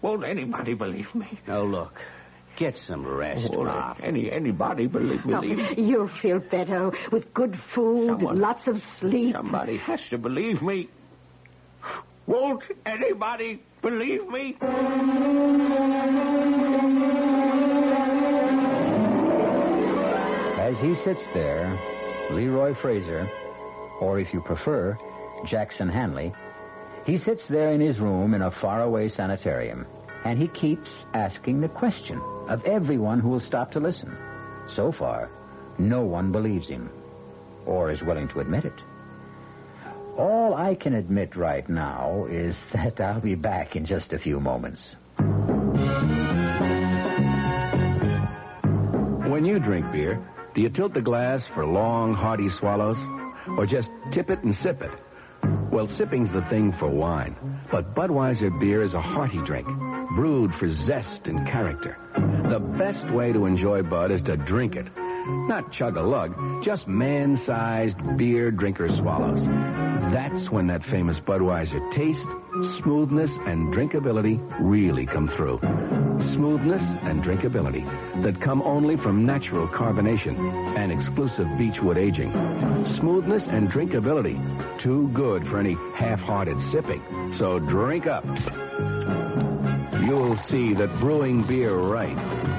Won't anybody believe me? Now, look. Get some rest, Pop. Anybody believe me? You'll feel better with good food, lots of sleep. Somebody has to believe me. Won't anybody believe me? As he sits there, Leroy Fraser, or if you prefer, Jackson Hanley, he sits there in his room in a faraway sanitarium, and he keeps asking the question of everyone who will stop to listen. So far, no one believes him, or is willing to admit it. All I can admit right now is that I'll be back in just a few moments. When you drink beer, do you tilt the glass for long, hearty swallows? Or just tip it and sip it? Well, sipping's the thing for wine. But Budweiser beer is a hearty drink, brewed for zest and character. The best way to enjoy Bud is to drink it. Not chug-a-lug, just man-sized beer drinker swallows. That's when that famous Budweiser taste, smoothness, and drinkability really come through. Smoothness and drinkability that come only from natural carbonation and exclusive beechwood aging. Smoothness and drinkability, too good for any half-hearted sipping. So drink up. You'll see that brewing beer right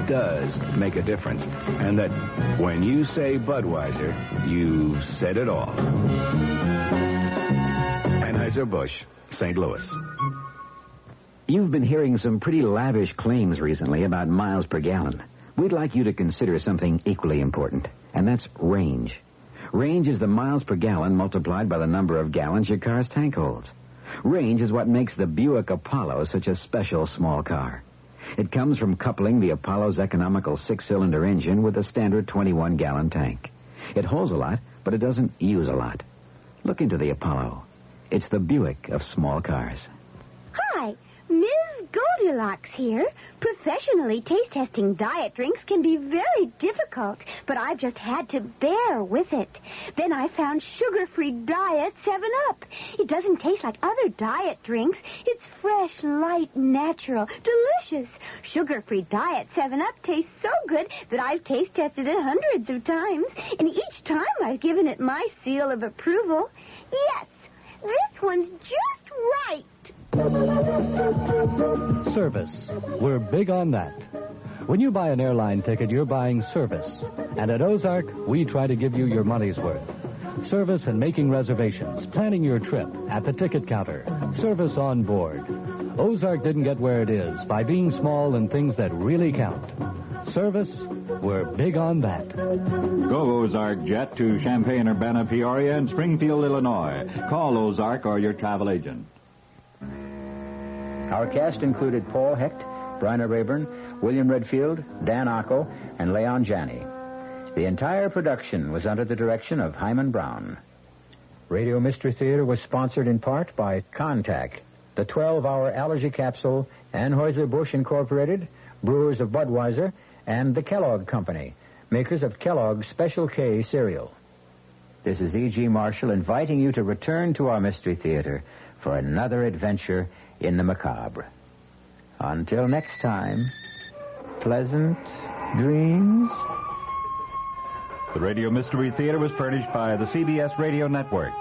does make a difference. And that when you say Budweiser, you've said it all. Anheuser-Busch, St. Louis. You've been hearing some pretty lavish claims recently about miles per gallon. We'd like you to consider something equally important, and that's range. Range is the miles per gallon multiplied by the number of gallons your car's tank holds. Range is what makes the Buick Apollo such a special small car. It comes from coupling the Apollo's economical 6-cylinder engine with a standard 21-gallon tank. It holds a lot, but it doesn't use a lot. Look into the Apollo. It's the Buick of small cars. Hi, Ms. Goldilocks here. Professionally taste-testing diet drinks can be very difficult, but I've just had to bear with it. Then I found sugar-free Diet 7-Up. It doesn't taste like other diet drinks. It's fresh, light, natural, delicious. Sugar-free Diet 7-Up tastes so good that I've taste-tested it hundreds of times, and each time I've given it my seal of approval. Yes, this one's just right. Service. We're big on that. When you buy an airline ticket, you're buying service. And at Ozark, we try to give you your money's worth. Service in making reservations, planning your trip, at the ticket counter, service on board. Ozark didn't get where it is by being small in things that really count. Service, we're big on that. Go Ozark Jet to Champaign-Urbana, Peoria, and Springfield, Illinois. Call Ozark or your travel agent. Our cast included Paul Hecht, Bryna Rayburn, William Redfield, Dan Ocko, and Leon Janney. The entire production was under the direction of Hyman Brown. Radio Mystery Theater was sponsored in part by Contac, the 12-hour allergy capsule, Anheuser-Busch Incorporated, brewers of Budweiser, and the Kellogg Company, makers of Kellogg's Special K cereal. This is E.G. Marshall inviting you to return to our Mystery Theater for another adventure in the macabre. Until next time, pleasant dreams. The Radio Mystery Theater was furnished by the CBS Radio Network.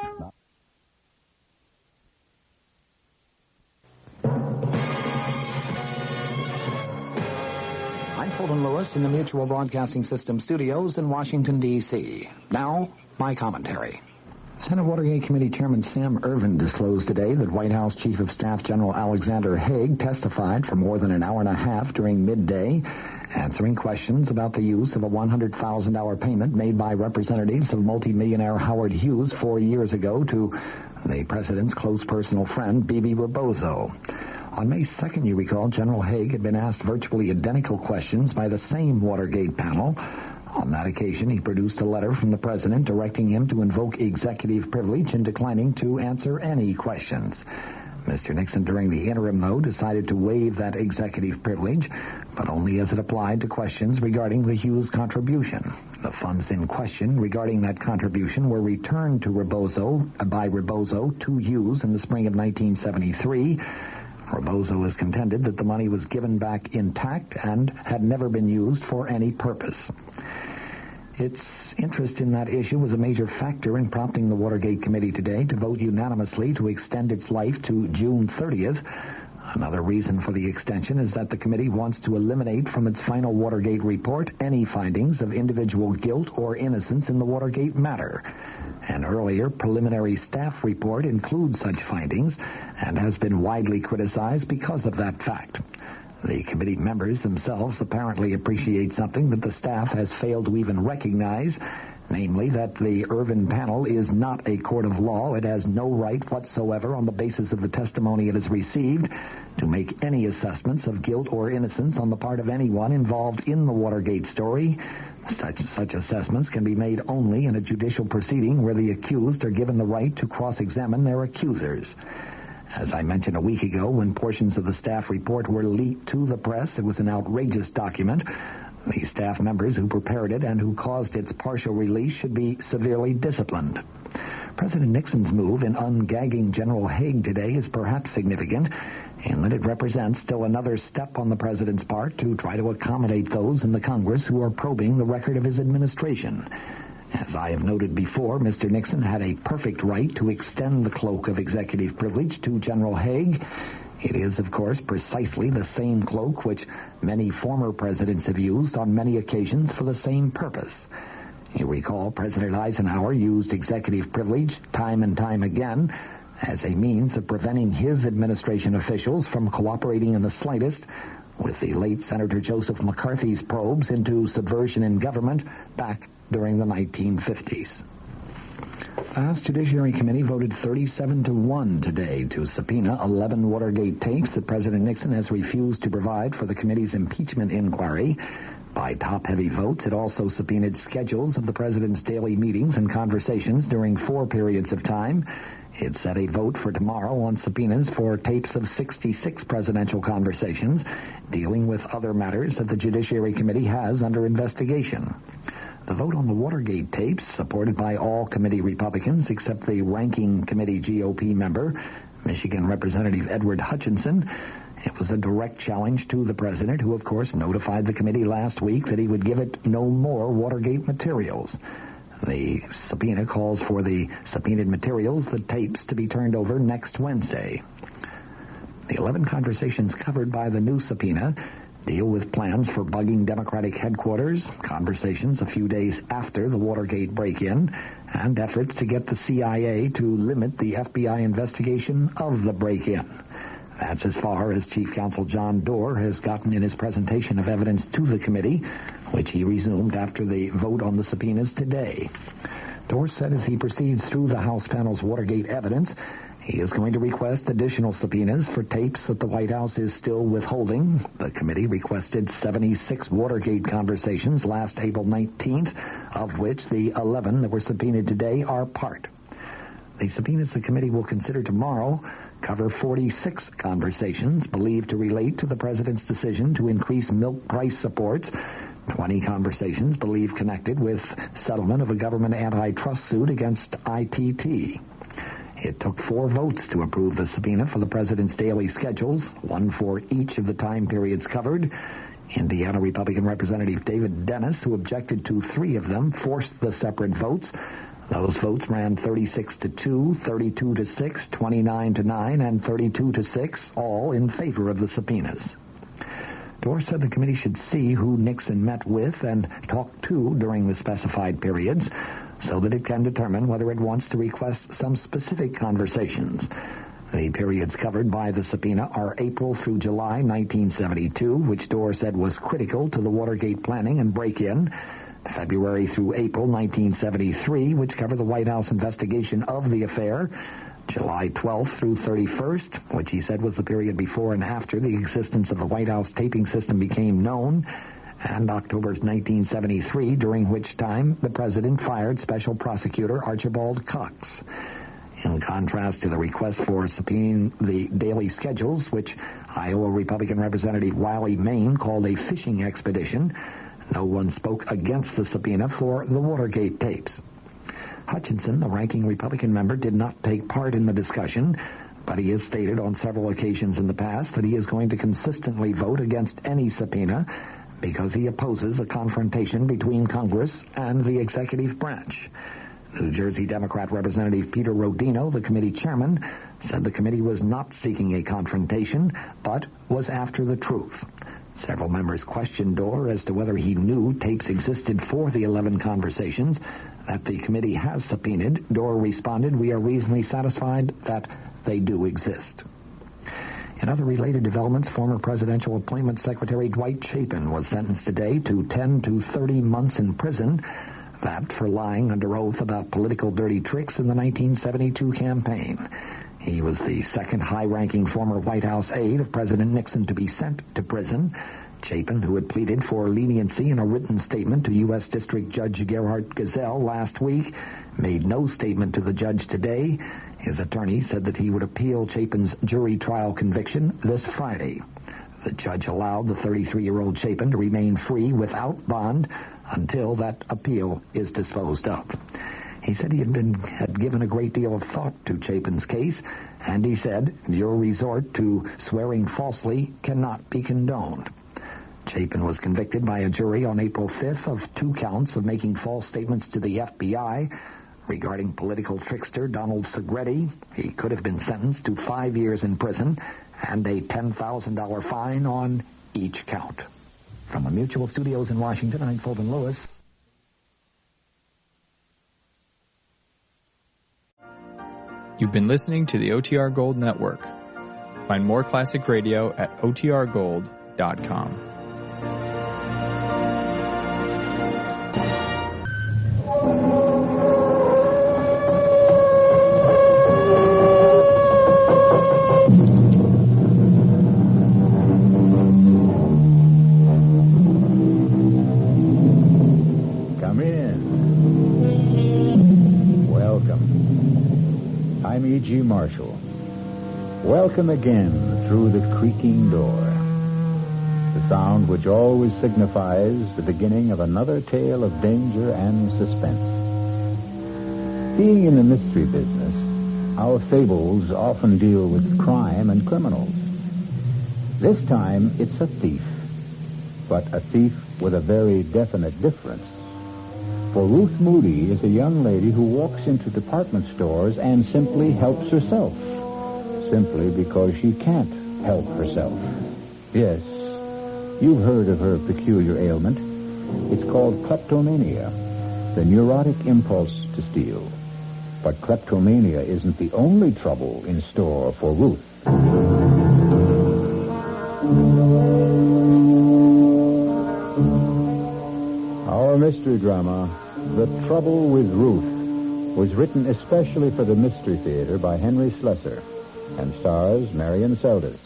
us in the Mutual Broadcasting System studios in Washington, D.C. Now, my commentary. Senate Watergate Committee Chairman Sam Ervin disclosed today that White House Chief of Staff General Alexander Haig testified for more than an hour and a half during midday, answering questions about the use of a $100,000 payment made by representatives of multimillionaire Howard Hughes 4 years ago to the president's close personal friend, Bibi Rebozo. On May 2nd, you recall, General Haig had been asked virtually identical questions by the same Watergate panel. On that occasion, he produced a letter from the president directing him to invoke executive privilege and declining to answer any questions. Mr. Nixon, during the interim, though, decided to waive that executive privilege, but only as it applied to questions regarding the Hughes contribution. The funds in question regarding that contribution were returned to by Rebozo to Hughes in the spring of 1973. Rebozo has contended that the money was given back intact and had never been used for any purpose. Its interest in that issue was a major factor in prompting the Watergate Committee today to vote unanimously to extend its life to June 30th. Another reason for the extension is that the committee wants to eliminate from its final Watergate report any findings of individual guilt or innocence in the Watergate matter. An earlier preliminary staff report includes such findings and has been widely criticized because of that fact. The committee members themselves apparently appreciate something that the staff has failed to even recognize, namely that the Ervin panel is not a court of law. It has no right whatsoever, on the basis of the testimony it has received, to make any assessments of guilt or innocence on the part of anyone involved in the Watergate story. Such assessments can be made only in a judicial proceeding where the accused are given the right to cross-examine their accusers. As I mentioned a week ago, when portions of the staff report were leaked to the press, it was an outrageous document. The staff members who prepared it and who caused its partial release should be severely disciplined. President Nixon's move in ungagging General Haig today is perhaps significant in that it represents still another step on the president's part to try to accommodate those in the Congress who are probing the record of his administration. As I have noted before, Mr. Nixon had a perfect right to extend the cloak of executive privilege to General Haig. It is, of course, precisely the same cloak which many former presidents have used on many occasions for the same purpose. You recall President Eisenhower used executive privilege time and time again as a means of preventing his administration officials from cooperating in the slightest with the late Senator Joseph McCarthy's probes into subversion in government back during the 1950s. The House Judiciary Committee voted 37-1 today to subpoena 11 Watergate tapes that President Nixon has refused to provide for the committee's impeachment inquiry. By top-heavy votes, it also subpoenaed schedules of the president's daily meetings and conversations during 4 periods of time. It set a vote for tomorrow on subpoenas for tapes of 66 presidential conversations dealing with other matters that the Judiciary Committee has under investigation. The vote on the Watergate tapes, supported by all committee Republicans except the ranking committee GOP member, Michigan Representative Edward Hutchinson, it was a direct challenge to the president, who, of course, notified the committee last week that he would give it no more Watergate materials. The subpoena calls for the subpoenaed materials, the tapes, to be turned over next Wednesday. The 11 conversations covered by the new subpoena deal with plans for bugging Democratic headquarters, conversations a few days after the Watergate break-in, and efforts to get the CIA to limit the FBI investigation of the break-in. That's as far as Chief Counsel John Doerr has gotten in his presentation of evidence to the committee, which he resumed after the vote on the subpoenas today. Doerr said as he proceeds through the House panel's Watergate evidence, he is going to request additional subpoenas for tapes that the White House is still withholding. The committee requested 76 Watergate conversations last April 19th, of which the 11 that were subpoenaed today are part. The subpoenas the committee will consider tomorrow cover 46 conversations believed to relate to the president's decision to increase milk price supports, 20 conversations believed connected with settlement of a government antitrust suit against ITT. It took 4 votes to approve the subpoena for the president's daily schedules, 1 for each of the time periods covered. Indiana Republican Representative David Dennis, who objected to 3 of them, forced the separate votes. Those votes ran 36-2, 32-6, 29-9, and 32-6, all in favor of the subpoenas. Dorr said the committee should see who Nixon met with and talked to during the specified periods so that it can determine whether it wants to request some specific conversations. The periods covered by the subpoena are April through July 1972, which Dorr said was critical to the Watergate planning and break-in, February through April 1973, which covered the White House investigation of the affair, July 12th through 31st, which he said was the period before and after the existence of the White House taping system became known, and October 1973, during which time the president fired Special Prosecutor Archibald Cox. In contrast to the request for subpoenaing the daily schedules, which Iowa Republican Representative Wiley Main called a fishing expedition, no one spoke against the subpoena for the Watergate tapes. Hutchinson, the ranking Republican member, did not take part in the discussion, but he has stated on several occasions in the past that he is going to consistently vote against any subpoena because he opposes a confrontation between Congress and the executive branch. New Jersey Democrat Representative Peter Rodino, the committee chairman, said the committee was not seeking a confrontation, but was after the truth. Several members questioned Dorr as to whether he knew tapes existed for the 11 conversations that the committee has subpoenaed. Dorr responded, "We are reasonably satisfied that they do exist." In other related developments, former presidential appointment secretary Dwight Chapin was sentenced today to 10 to 30 months in prison, that for lying under oath about political dirty tricks in the 1972 campaign. He was the second high-ranking former White House aide of President Nixon to be sent to prison. Chapin, who had pleaded for leniency in a written statement to U.S. District Judge Gerhard Gesell last week, made no statement to the judge today. His attorney said that he would appeal Chapin's jury trial conviction this Friday. The judge allowed the 33-year-old Chapin to remain free without bond until that appeal is disposed of. He said he had given a great deal of thought to Chapin's case, and he said, "Your resort to swearing falsely cannot be condoned." Chapin was convicted by a jury on April 5th of 2 counts of making false statements to the FBI regarding political trickster Donald Segretti. He could have been sentenced to 5 years in prison and a $10,000 fine on each count. From the Mutual Studios in Washington, I'm Fulton Lewis. You've been listening to the OTR Gold Network. Find more classic radio at otrgold.com. Come in. Welcome. I'm E.G. Marshall. Welcome again through the creaking door. The sound which always signifies the beginning of another tale of danger and suspense. Being in the mystery business, our fables often deal with crime and criminals. This time, it's a thief, but a thief with a very definite difference. For Ruth Moody is a young lady who walks into department stores and simply helps herself, simply because she can't help herself. Yes, you've heard of her peculiar ailment. It's called kleptomania, the neurotic impulse to steal. But kleptomania isn't the only trouble in store for Ruth. Our mystery drama, The Trouble with Ruth, was written especially for the Mystery Theater by Henry Slesser and stars Marion Seldes.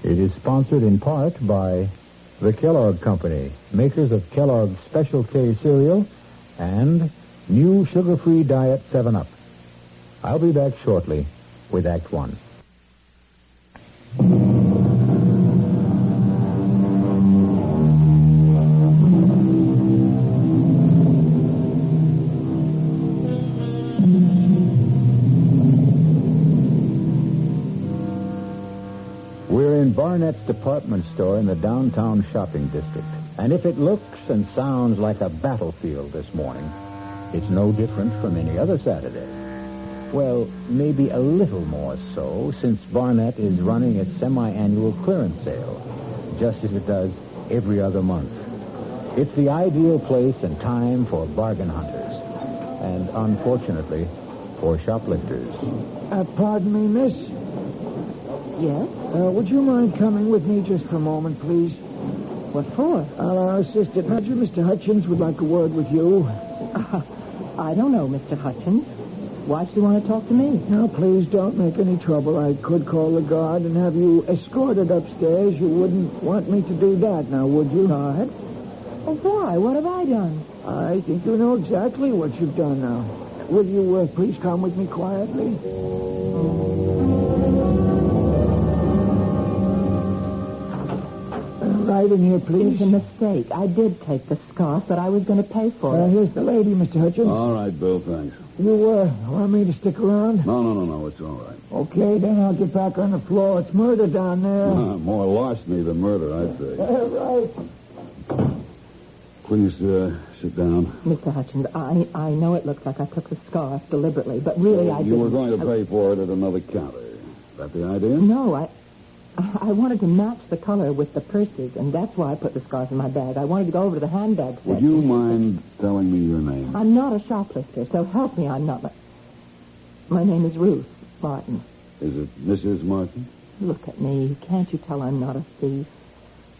It is sponsored in part by the Kellogg Company, makers of Kellogg's Special K cereal and new sugar-free diet 7-Up. I'll be back shortly with Act 1. Barnett's department store in the downtown shopping district. And if it looks and sounds like a battlefield this morning, it's no different from any other Saturday. Well, maybe a little more so, since Barnett is running its semi-annual clearance sale, just as it does every other month. It's the ideal place and time for bargain hunters, and unfortunately, for shoplifters. Pardon me, miss. Yes? Would you mind coming with me just for a moment, please? What for? Our assistant manager, Mr. Hutchins, would like a word with you. I don't know, Mr. Hutchins. Why does she want to talk to me? Now, please don't make any trouble. I could call the guard and have you escorted upstairs. You wouldn't want me to do that, now, would you? Guard? Oh, why? What have I done? I think you know exactly what you've done now. Will you please come with me quietly? Right in here, please. It's a mistake. I did take the scarf, but I was going to pay for it. Here's the lady, Mr. Hutchins. All right, Bill, thanks. You want me to stick around? No, it's all right. Okay, then I'll get back on the floor. It's murder down there. More larceny than murder, I'd say. Right. Please, sit down. Mr. Hutchins, I know it looks like I took the scarf deliberately, but really I didn't. You were going to pay for it at another counter. Is that the idea? No, I wanted to match the color with the purses, and that's why I put the scarf in my bag. I wanted to go over to the handbag section. Would you mind telling me your name? I'm not a shoplifter, so help me, I'm not. My name is Ruth Martin. Is it Mrs. Martin? Look at me. Can't you tell I'm not a thief?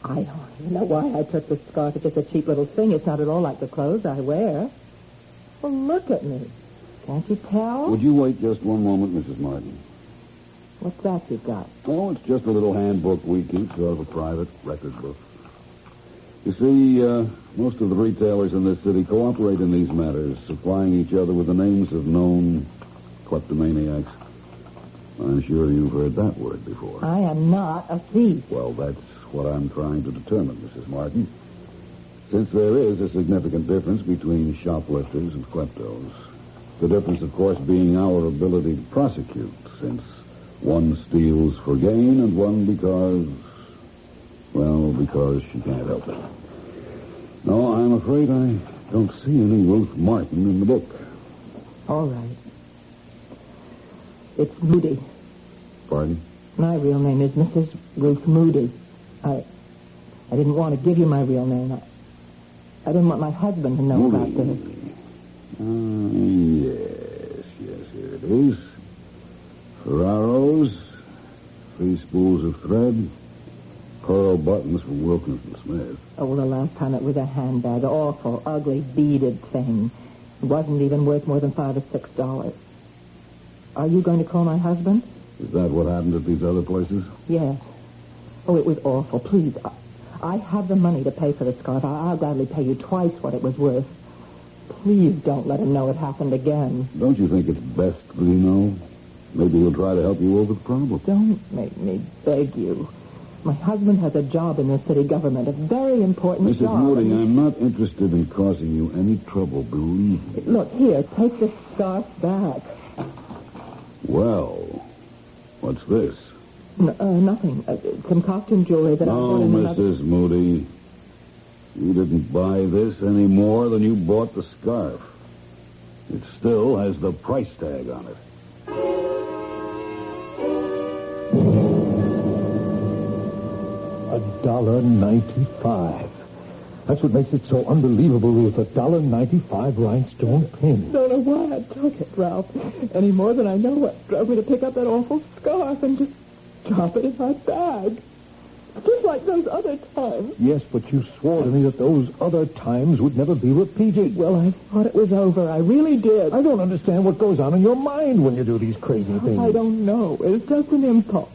I don't even know why I took the scarf. It's just a cheap little thing. It's not at all like the clothes I wear. Well, look at me. Can't you tell? Would you wait just one moment, Mrs. Martin? What's that you've got? Oh, it's just a little handbook we keep, sort of a private record book. You see, most of the retailers in this city cooperate in these matters, supplying each other with the names of known kleptomaniacs. I'm sure you've heard that word before. I am not a thief. Well, that's what I'm trying to determine, Mrs. Martin. Since there is a significant difference between shoplifters and kleptos, the difference, of course, being our ability to prosecute, since one steals for gain and one because she can't help it. No, I'm afraid I don't see any Ruth Martin in the book. All right. It's Moody. Pardon? My real name is Mrs. Ruth Moody. I didn't want to give you my real name. I didn't want my husband to know Moody. about this. Yes, here it is. Ferraros, 3 spools of thread, pearl buttons from Wilkinson Smith. Oh, well, the last time it was a handbag. Awful, ugly, beaded thing. It wasn't even worth more than $5 or $6. Are you going to call my husband? Is that what happened at these other places? Yes. Oh, it was awful. Please, I have the money to pay for the scarf. I'll gladly pay you twice what it was worth. Please don't let him know it happened again. Don't you think it's best that he know? Maybe he'll try to help you over the problem. Don't make me beg you. My husband has a job in the city government, a very important job. Mrs. Moody, I'm not interested in causing you any trouble, believe me. Look, here, take the scarf back. Well, what's this? Nothing. Some costume jewelry that I bought in another... Mrs. Moody, you didn't buy this any more than you bought the scarf. It still has the price tag on it. $1.95. That's what makes it so unbelievable, Ruth. $1.95 rhinestone pin. Don't know why I took it, Ralph. Any more than I know what drove me to pick up that awful scarf and just drop it in my bag. Just like those other times. Yes, but you swore to me that those other times would never be repeated. Well, I thought it was over. I really did. I don't understand what goes on in your mind when you do these crazy things. I don't know. It's just an impulse.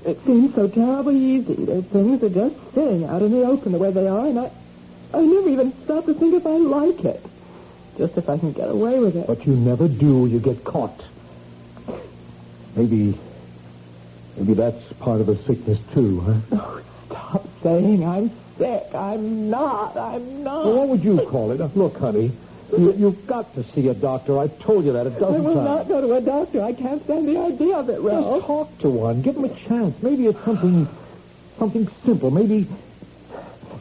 It seems so terribly easy. There's things that are just sitting out in the open the way they are, and I never even stop to think if I like it. Just if I can get away with it. But you never do. You get caught. Maybe that's part of the sickness, too, huh? Oh, stop saying I'm sick. I'm not. Well, what would you call it? Look, honey, you've got to see a doctor. I've told you that a dozen times. I will not go to a doctor. I can't stand the idea of it, Ralph. Just talk to one. Give him a chance. Maybe it's something simple. Maybe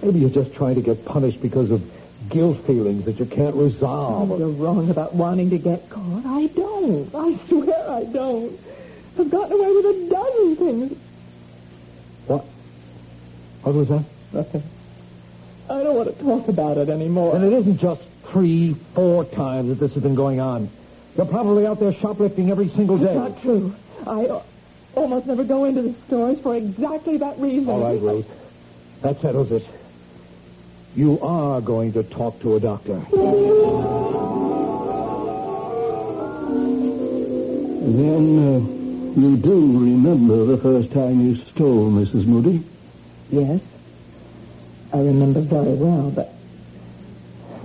you're just trying to get punished because of guilt feelings that you can't resolve. Oh, you're wrong about wanting to get caught. I don't. don't. I swear I don't. I've gotten away with a dozen things. What? What was that? Nothing. I don't want to talk about it anymore. And it isn't just 3, 4 times that this has been going on. You're probably out there shoplifting every single day. That's not true. I almost never go into the stores for exactly that reason. All right, Ruth. That settles it. You are going to talk to a doctor. Then you do remember the first time you stole, Mrs. Moody? Yes. I remember very well, but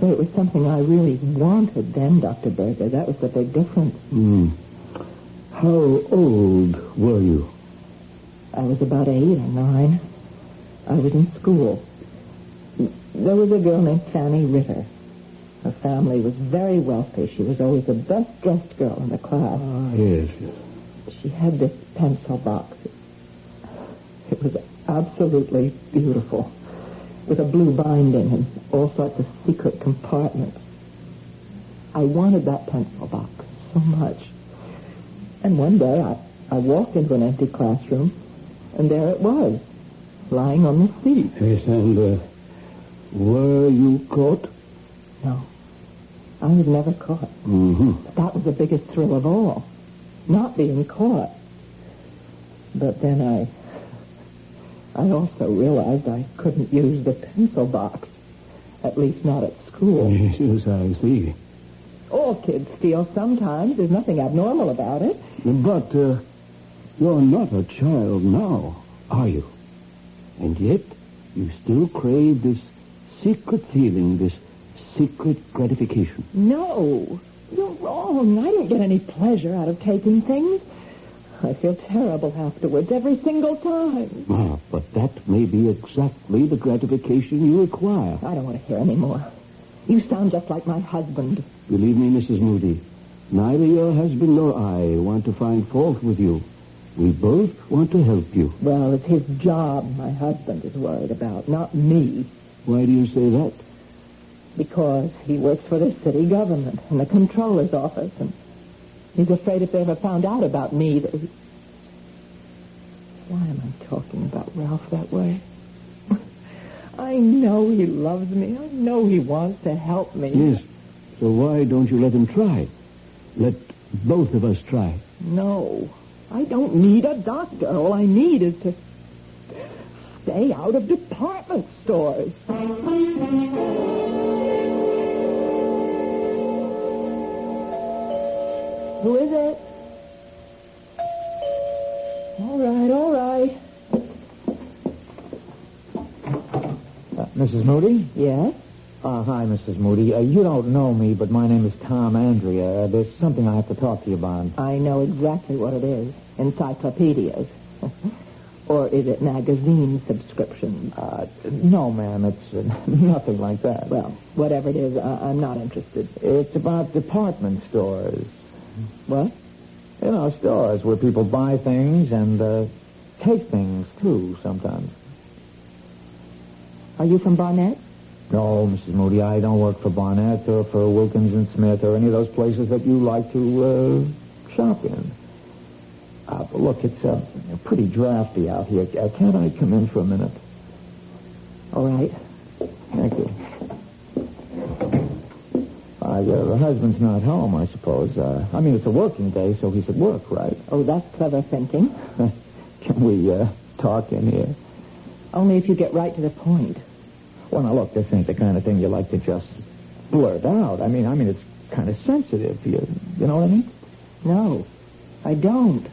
it was something I really wanted then, Dr. Berger. That was the big difference. How old were you? I was about 8 or 9. I was in school. There was a girl named Fanny Ritter. Her family was very wealthy. She was always the best-dressed girl in the class. Yes. She had this pencil box. It was absolutely beautiful, with a blue binding and all sorts of secret compartments. I wanted that pencil box so much. And one day I walked into an empty classroom, and there it was, lying on the seat. Yes, and were you caught? No. I was never caught. But that was the biggest thrill of all, not being caught. But then I also realized I couldn't use the pencil box, at least not at school. Yes, I see. All kids steal sometimes. There's nothing abnormal about it. But you're not a child now, are you? And yet you still crave this secret feeling, this secret gratification. No, you're wrong. I don't get any pleasure out of taking things. I feel terrible afterwards every single time. But that may be exactly the gratification you require. I don't want to hear any more. You sound just like my husband. Believe me, Mrs. Moody, neither your husband nor I want to find fault with you. We both want to help you. Well, it's his job my husband is worried about, not me. Why do you say that? Because he works for the city government in the controller's office, and he's afraid if they ever found out about me that he... Why am I talking about Ralph that way? I know he loves me. I know he wants to help me. Yes. So why don't you let him try? Let both of us try. No. I don't need a doctor. All I need is to stay out of department stores. Who is it? All right. Mrs. Moody? Yes? Hi, Mrs. Moody. You don't know me, but my name is Tom Andrea. There's something I have to talk to you about. I know exactly what it is. Encyclopedias. Or is it magazine subscriptions? No, ma'am. It's nothing like that. Well, whatever it is, I'm not interested. It's about department stores. What? You know, stores where people buy things and take things, too, sometimes. Are you from Barnett? No, Mrs. Moody, I don't work for Barnett or for Wilkins and Smith or any of those places that you like to shop in. But look, it's pretty drafty out here. Can't I come in for a minute? All right. Thank you. Your husband's not home, I suppose. I mean, it's a working day, so he's at work, right? Oh, that's clever thinking. Can we talk in here? Only if you get right to the point. Well, now, look, this ain't the kind of thing you like to just blurt out. I mean, it's kind of sensitive. You know what I mean? No, I don't.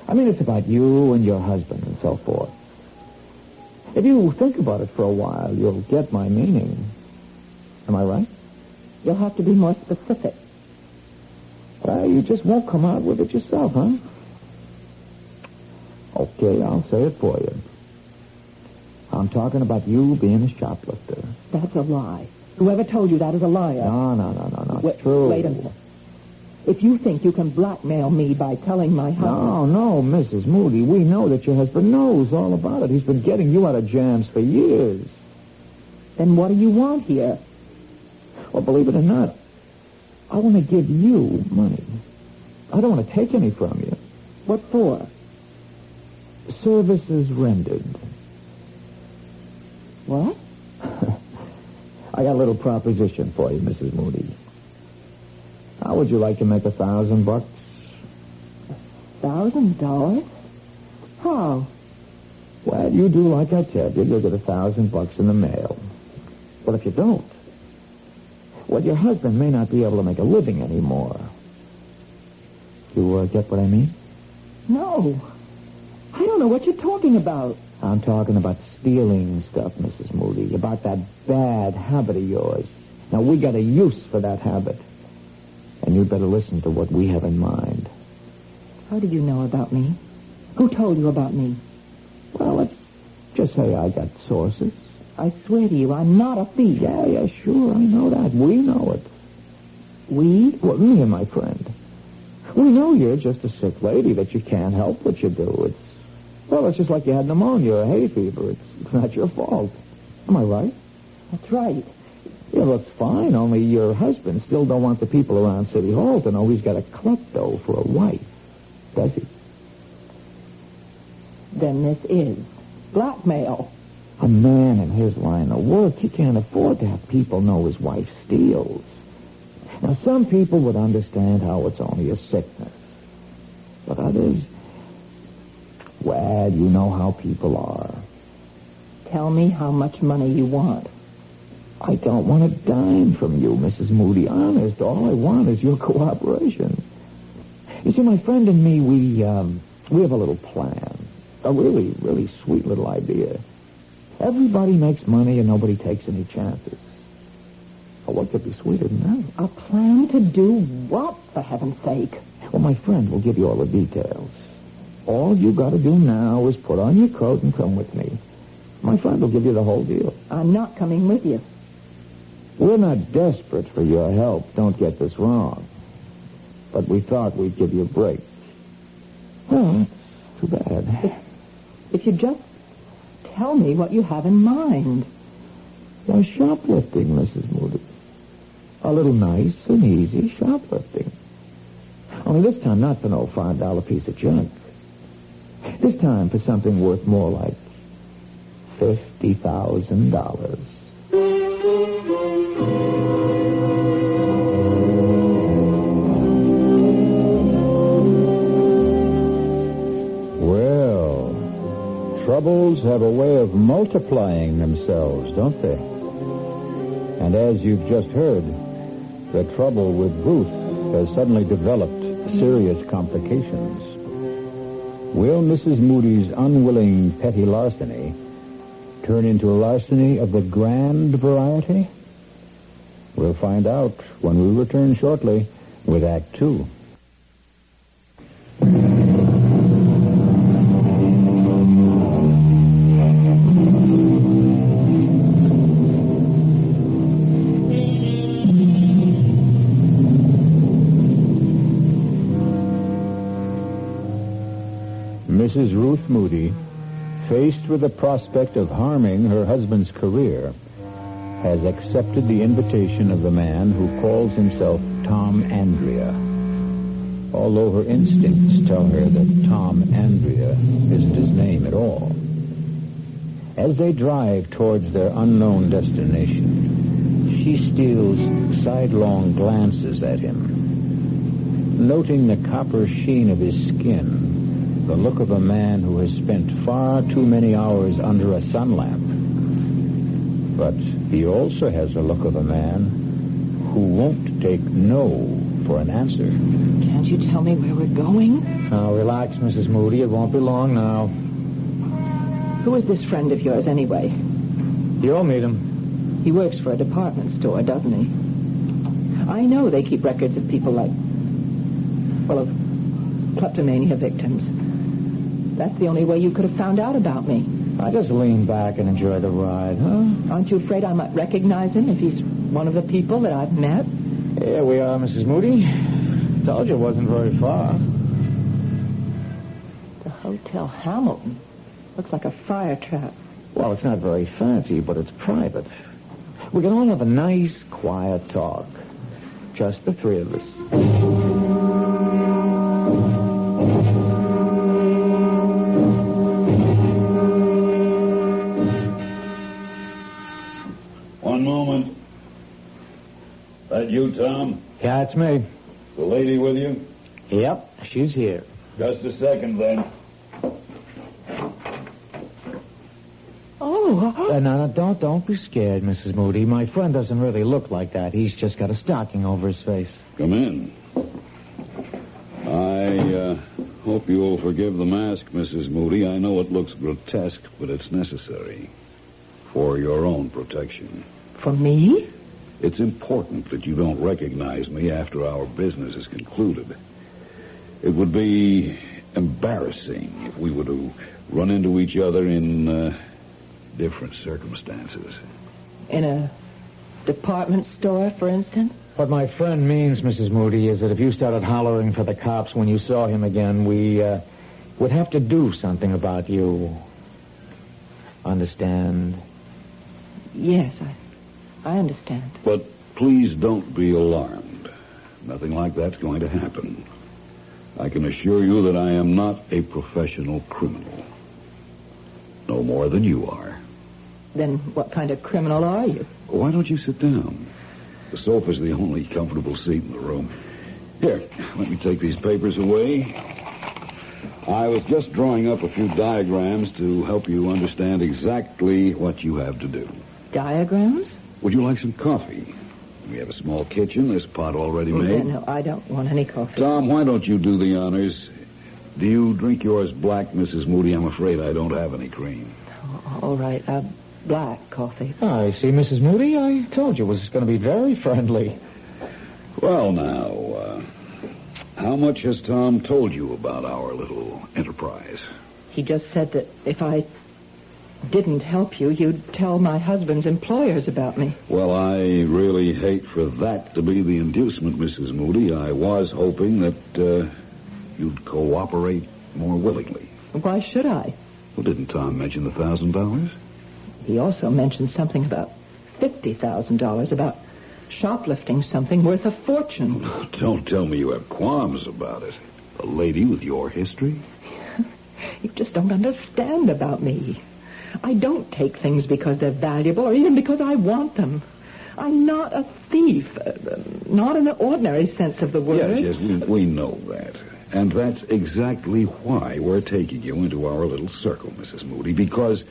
I mean, it's about you and your husband and so forth. If you think about it for a while, you'll get my meaning. Am I right? You'll have to be more specific. Well, you just won't come out with it yourself, huh? Okay, I'll say it for you. I'm talking about you being a shoplifter. That's a lie. Whoever told you that is a liar. No. It's true. Wait a minute. If you think you can blackmail me by telling my husband... No, Mrs. Moody. We know that your husband knows all about it. He's been getting you out of jams for years. Then what do you want here? Well, believe it or not, I want to give you money. I don't want to take any from you. What for? Services rendered. What? I got a little proposition for you, Mrs. Moody. How would you like to make $1,000? $1,000? How? Well, you do like I tell you. You'll get $1,000 in the mail. But if you don't, well, your husband may not be able to make a living anymore. You get what I mean? No. I don't know what you're talking about. I'm talking about stealing stuff, Mrs. Moody, about that bad habit of yours. Now, we got a use for that habit. And you'd better listen to what we have in mind. How did you know about me? Who told you about me? Well, let's just say I got sources. I swear to you, I'm not a thief. Yeah, sure, I know that. We know it. We? Well, me and my friend. We know you're just a sick lady, that you can't help what you do. It's just like you had pneumonia or hay fever. It's not your fault. Am I right? That's right. Yeah, looks fine, only your husband still don't want the people around City Hall to know he's got a klepto for a wife. Does he? Then this is blackmail. A man in his line of work, he can't afford to have people know his wife steals. Now, some people would understand how it's only a sickness. But others, well, you know how people are. Tell me how much money you want. I don't want a dime from you, Mrs. Moody. Honest, all I want is your cooperation. You see, my friend and me, we have a little plan. A really, really sweet little idea. Everybody makes money and nobody takes any chances. Well, what could be sweeter than that? A plan to do what, for heaven's sake? Well, my friend will give you all the details. All you got to do now is put on your coat and come with me. My friend will give you the whole deal. I'm not coming with you. We're not desperate for your help. Don't get this wrong. But we thought we'd give you a break. Well, that's too bad. If you just tell me what you have in mind. Well, shoplifting, Mrs. Moody. A little nice and easy shoplifting. Only this time not for no $5 piece of junk. This time for something worth more like $50,000. Well, troubles have a way of multiplying themselves, don't they? And as you've just heard, the trouble with Ruth has suddenly developed serious complications. Will Mrs. Moody's unwilling petty larceny turn into a larceny of the grand variety? We'll find out when we return shortly with Act 2. Mrs. Ruth Moody, faced with the prospect of harming her husband's career, has accepted the invitation of the man who calls himself Tom Andrea, although her instincts tell her that Tom Andrea isn't his name at all. As they drive towards their unknown destination, she steals sidelong glances at him, noting the copper sheen of his skin, the look of a man who has spent far too many hours under a sun lamp. But he also has the look of a man who won't take no for an answer. Can't you tell me where we're going? Now, relax, Mrs. Moody. It won't be long now. Who is this friend of yours, anyway? You'll meet him. He works for a department store, doesn't he? I know they keep records of people like, well, of kleptomania victims. That's the only way you could have found out about me. I just lean back and enjoy the ride, huh? Aren't you afraid I might recognize him if he's one of the people that I've met? Here we are, Mrs. Moody. Told you it wasn't very far. The Hotel Hamilton. Looks like a fire trap. Well, it's not very fancy, but it's private. We can all have a nice, quiet talk. Just the three of us. Tom? Yeah, it's me. The lady with you? Yep, she's here. Just a second, then. Oh. No, don't be scared, Mrs. Moody. My friend doesn't really look like that. He's just got a stocking over his face. Come in. I hope you'll forgive the mask, Mrs. Moody. I know it looks grotesque, but it's necessary. For your own protection. For me? It's important that you don't recognize me after our business is concluded. It would be embarrassing if we were to run into each other in different circumstances. In a department store, for instance? What my friend means, Mrs. Moody, is that if you started hollering for the cops when you saw him again, we would have to do something about you. Understand? Yes, I understand. But please don't be alarmed. Nothing like that's going to happen. I can assure you that I am not a professional criminal. No more than you are. Then what kind of criminal are you? Why don't you sit down? The sofa's the only comfortable seat in the room. Here, let me take these papers away. I was just drawing up a few diagrams to help you understand exactly what you have to do. Diagrams? Would you like some coffee? We have a small kitchen. There's a pot already made. No, I don't want any coffee. Tom, why don't you do the honors? Do you drink yours black, Mrs. Moody? I'm afraid I don't have any cream. All right, black coffee. I see, Mrs. Moody. I told you it was going to be very friendly. Well, now, how much has Tom told you about our little enterprise? He just said that if I didn't help you, you'd tell my husband's employers about me. Well, I really hate for that to be the inducement, Mrs. Moody. I was hoping that you'd cooperate more willingly. Why should I? Well, didn't Tom mention the $1,000? He also mentioned something about $50,000, about shoplifting something worth a fortune. Don't tell me you have qualms about it. A lady with your history? You just don't understand about me. I don't take things because they're valuable or even because I want them. I'm not a thief, not in the ordinary sense of the word. Yes, we know that. And that's exactly why we're taking you into our little circle, Mrs. Moody, because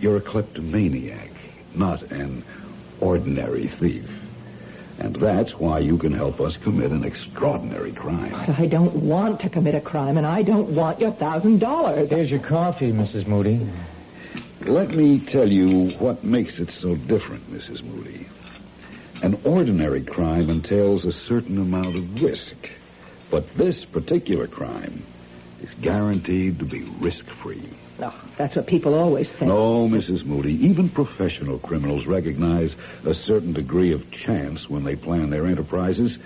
you're a kleptomaniac, not an ordinary thief. And that's why you can help us commit an extraordinary crime. I don't want to commit a crime, and I don't want your $1,000. Here's your coffee, Mrs. Moody. Let me tell you what makes it so different, Mrs. Moody. An ordinary crime entails a certain amount of risk. But this particular crime is guaranteed to be risk-free. No, that's what people always think. No, Mrs. Moody. Even professional criminals recognize a certain degree of chance when they plan their enterprises.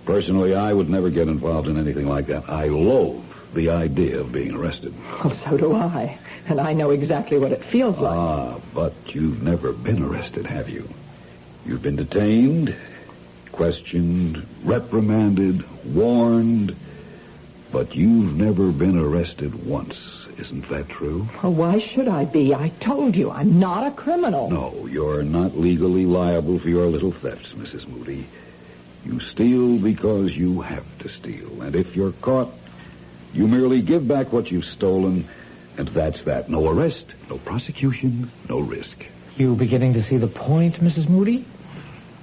Personally, I would never get involved in anything like that. I loathe the idea of being arrested. Oh, so do I. And I know exactly what it feels like. Ah, but you've never been arrested, have you? You've been detained, questioned, reprimanded, warned, but you've never been arrested once. Isn't that true? Well, why should I be? I told you, I'm not a criminal. No, you're not legally liable for your little thefts, Mrs. Moody. You steal because you have to steal. And if you're caught, you merely give back what you've stolen, and that's that. No arrest, no prosecution, no risk. You beginning to see the point, Mrs. Moody?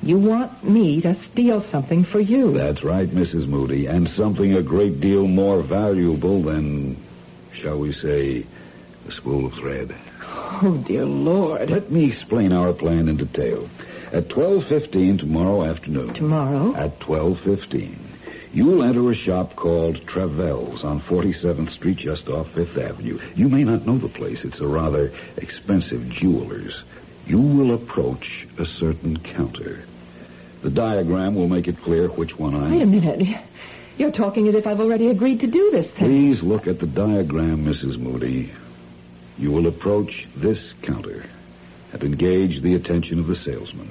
You want me to steal something for you. That's right, Mrs. Moody, and something a great deal more valuable than, shall we say, a spool of thread. Oh, dear Lord. Let me explain our plan in detail. At 12:15 tomorrow afternoon. Tomorrow? At 12:15. You'll enter a shop called Travell's on 47th Street, just off 5th Avenue. You may not know the place. It's a rather expensive jeweler's. You will approach a certain counter. The diagram will make it clear which one Wait a minute. You're talking as if I've already agreed to do this thing. Please look at the diagram, Mrs. Moody. You will approach this counter and engage the attention of the salesman.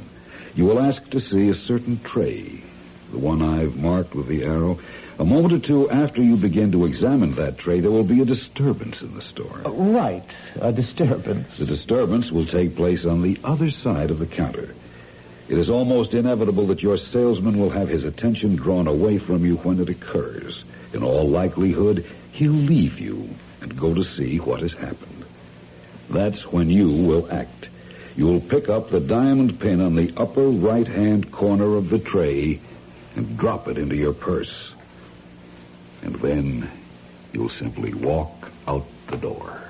You will ask to see a certain tray, the one I've marked with the arrow. A moment or two after you begin to examine that tray, there will be a disturbance in the store. Right, a disturbance. The disturbance will take place on the other side of the counter. It is almost inevitable that your salesman will have his attention drawn away from you when it occurs. In all likelihood, he'll leave you and go to see what has happened. That's when you will act. You will pick up the diamond pin on the upper right-hand corner of the tray and drop it into your purse. And then you'll simply walk out the door.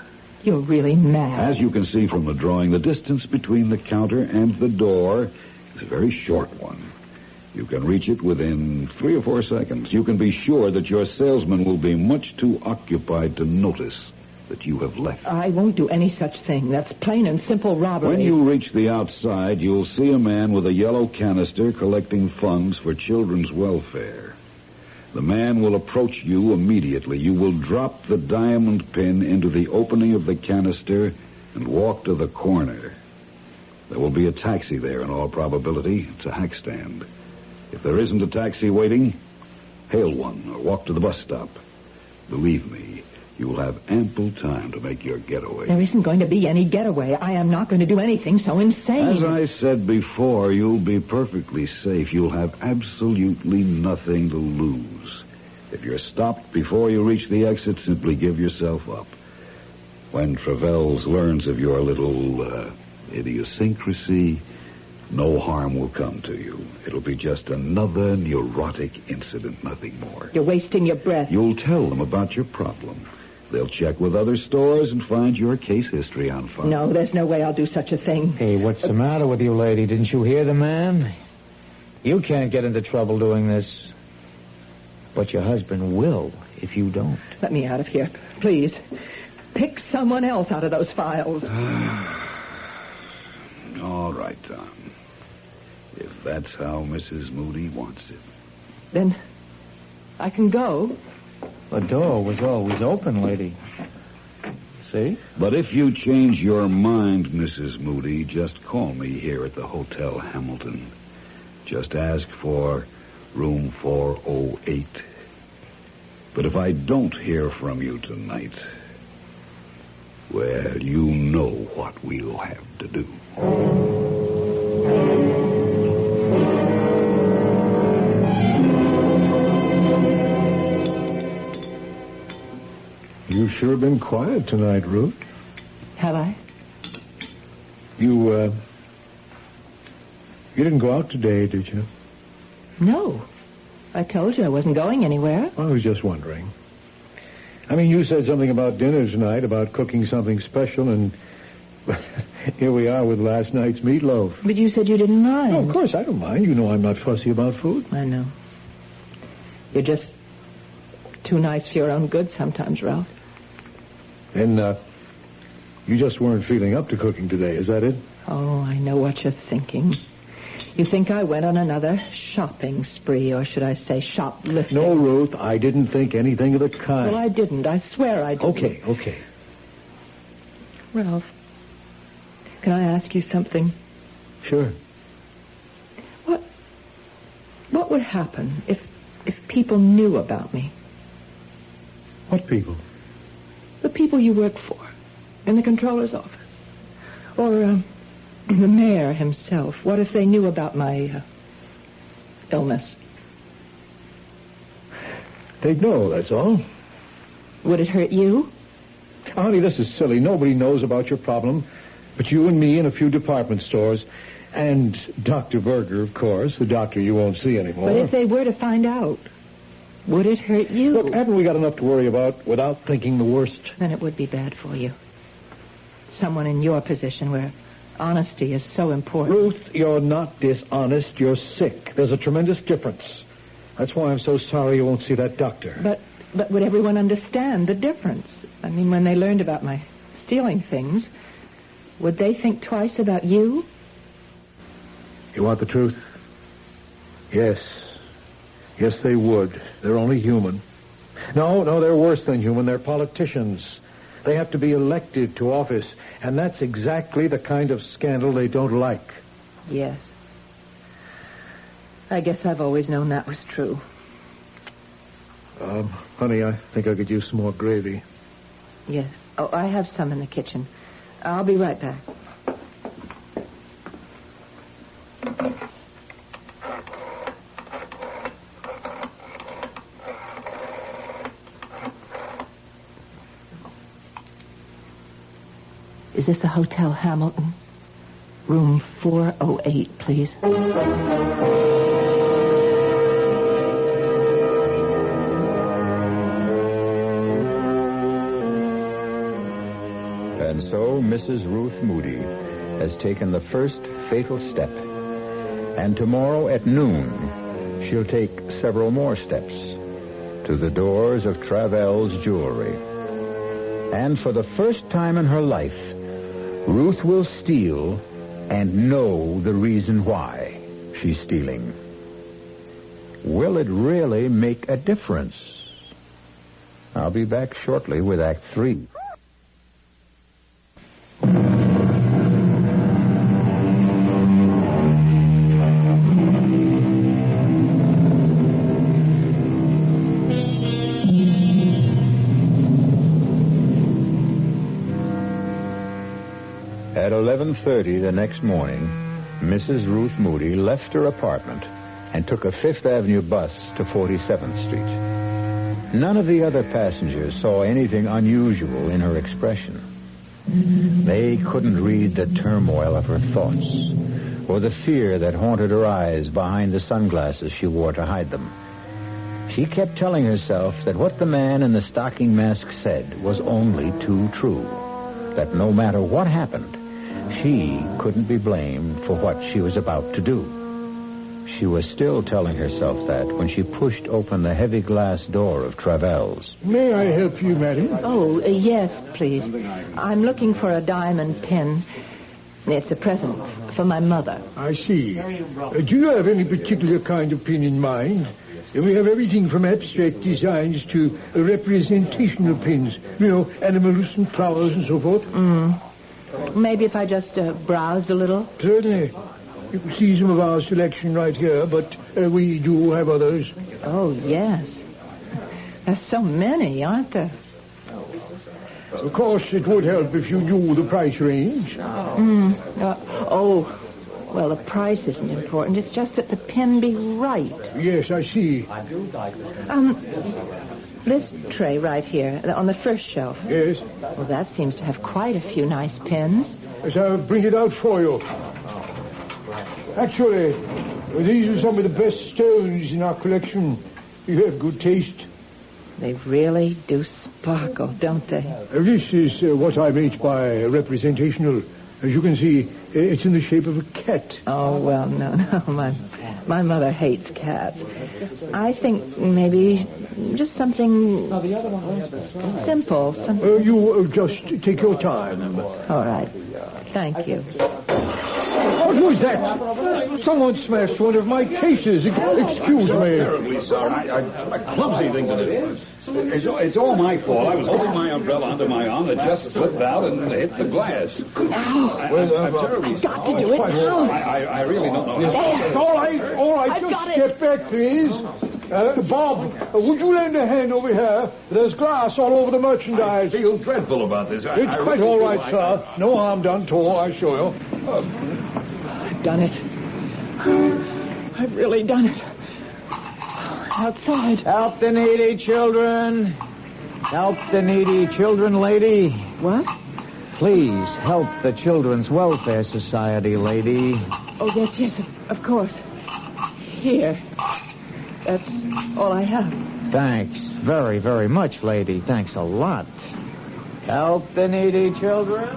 You're really mad. As you can see from the drawing, the distance between the counter and the door is a very short one. You can reach it within 3 or 4 seconds. You can be sure that your salesman will be much too occupied to notice that you have left. I won't do any such thing. That's plain and simple robbery. When you reach the outside, you'll see a man with a yellow canister collecting funds for children's welfare. The man will approach you immediately. You will drop the diamond pin into the opening of the canister and walk to the corner. There will be a taxi there in all probability. It's a hack stand. If there isn't a taxi waiting, hail one or walk to the bus stop. Believe me, you will have ample time to make your getaway. There isn't going to be any getaway. I am not going to do anything so insane. As I said before, you'll be perfectly safe. You'll have absolutely nothing to lose. If you're stopped before you reach the exit, simply give yourself up. When Travels learns of your little idiosyncrasy, no harm will come to you. It'll be just another neurotic incident, nothing more. You're wasting your breath. You'll tell them about your problem. They'll check with other stores and find your case history on file. No, there's no way I'll do such a thing. Hey, what's the matter with you, lady? Didn't you hear the man? You can't get into trouble doing this. But your husband will if you don't. Let me out of here, please. Pick someone else out of those files. All right, Tom. If that's how Mrs. Moody wants it. Then I can go. The door was always open, lady. See? But if you change your mind, Mrs. Moody, just call me here at the Hotel Hamilton. Just ask for room 408. But if I don't hear from you tonight, well, you know what we'll have to do. You've sure been quiet tonight, Ruth. Have I? You didn't go out today, did you? No. I told you I wasn't going anywhere. I was just wondering. I mean, you said something about dinner tonight, about cooking something special, and here we are with last night's meatloaf. But you said you didn't mind. No, of course I don't mind. You know I'm not fussy about food. I know. You're just too nice for your own good sometimes, Ralph. And, you just weren't feeling up to cooking today, is that it? Oh, I know what you're thinking. You think I went on another shopping spree, or should I say shoplifting? No, Ruth, I didn't think anything of the kind. Well, I didn't. I swear I didn't. Okay. Ralph, can I ask you something? Sure. What would happen if people knew about me? What people? The people you work for, in the controller's office. Or, the mayor himself. What if they knew about my illness? They'd know, that's all. Would it hurt you? Honey, this is silly. Nobody knows about your problem but you and me and a few department stores. And Dr. Berger, of course, the doctor you won't see anymore. But if they were to find out, would it hurt you? Look, haven't we got enough to worry about without thinking the worst? Then it would be bad for you. Someone in your position where honesty is so important. Ruth, you're not dishonest. You're sick. There's a tremendous difference. That's why I'm so sorry you won't see that doctor. But would everyone understand the difference? I mean, when they learned about my stealing things, would they think twice about you? You want the truth? Yes. Yes, they would. They're only human. No, they're worse than human. They're politicians. They have to be elected to office, and that's exactly the kind of scandal they don't like. Yes. I guess I've always known that was true. Honey, I think I could use some more gravy. Yes. Oh, I have some in the kitchen. I'll be right back. Is this the Hotel Hamilton? Room 408, please. And so Mrs. Ruth Moody has taken the first fatal step. And tomorrow at noon, she'll take several more steps to the doors of Travell's Jewelry. And for the first time in her life, Ruth will steal and know the reason why she's stealing. Will it really make a difference? I'll be back shortly with Act 3. At 11:30 the next morning, Mrs. Ruth Moody left her apartment and took a Fifth Avenue bus to 47th Street. None of the other passengers saw anything unusual in her expression. They couldn't read the turmoil of her thoughts or the fear that haunted her eyes behind the sunglasses she wore to hide them. She kept telling herself that what the man in the stocking mask said was only too true, that no matter what happened, she couldn't be blamed for what she was about to do. She was still telling herself that when she pushed open the heavy glass door of Travell's. May I help you, madam? Oh, yes, please. I'm looking for a diamond pin. It's a present for my mother. I see. Do you have any particular kind of pin in mind? We have everything from abstract designs to representational pins. You know, animals and flowers and so forth. Maybe if I just browsed a little? Certainly. You can see some of our selection right here, but we do have others. Oh, yes. There's so many, aren't there? Of course, it would help if you knew the price range. Well, the price isn't important. It's just that the pin be right. Yes, I see. This tray right here, on the first shelf. Yes? Well, that seems to have quite a few nice pins. Yes, I'll bring it out for you. Actually, these are some of the best stones in our collection. You have good taste. They really do sparkle, don't they? This is what I meant by representational. As you can see, it's in the shape of a cat. Oh, well, no. My mother hates cats. I think maybe just something simple. You just take your time. All right. Thank you. What was that? Someone smashed one of my cases. Excuse me. Terribly sorry. A clumsy thing to do. It's all my fault. I was holding my umbrella under my arm. It just slipped out and hit the glass. I'm terribly sorry. Got to do it now. I really don't know how. All right. Just step back, please. Bob, would you lend a hand over here? There's glass all over the merchandise. I feel dreadful about this. It's quite all right, sir. No harm done to all, I assure you. I've done it. I've really done it. Outside. Help the needy children. Help the needy children, lady. What? Please help the Children's Welfare Society, lady. Oh, yes, of course. Here. That's all I have. Thanks very, very much, lady. Thanks a lot. Help the needy children.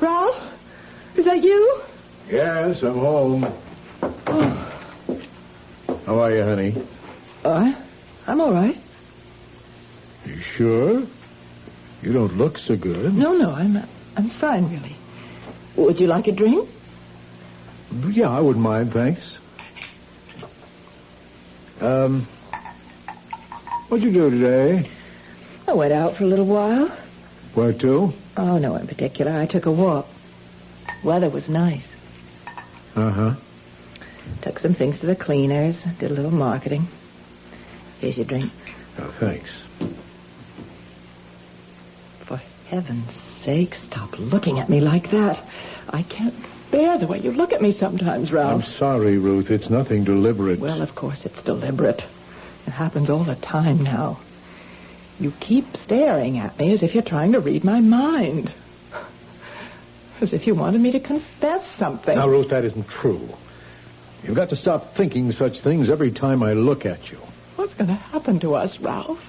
Ralph? Is that you? Yes, I'm home. How are you, honey? I'm all right. You sure? You don't look so good. No, I'm fine, really. Would you like a drink? Yeah, I wouldn't mind, thanks. What'd you do today? I went out for a little while. Where to? Oh, no in particular. I took a walk. Weather was nice. Uh-huh. Took some things to the cleaners. Did a little marketing. Here's your drink. Oh, thanks. For heaven's sake, stop looking at me like that. I can't bear the way you look at me sometimes, Ralph. I'm sorry, Ruth. It's nothing deliberate. Well, of course it's deliberate. It happens all the time now. You keep staring at me as if you're trying to read my mind. As if you wanted me to confess something. Now, Ruth, that isn't true. You've got to stop thinking such things every time I look at you. What's going to happen to us, Ralph?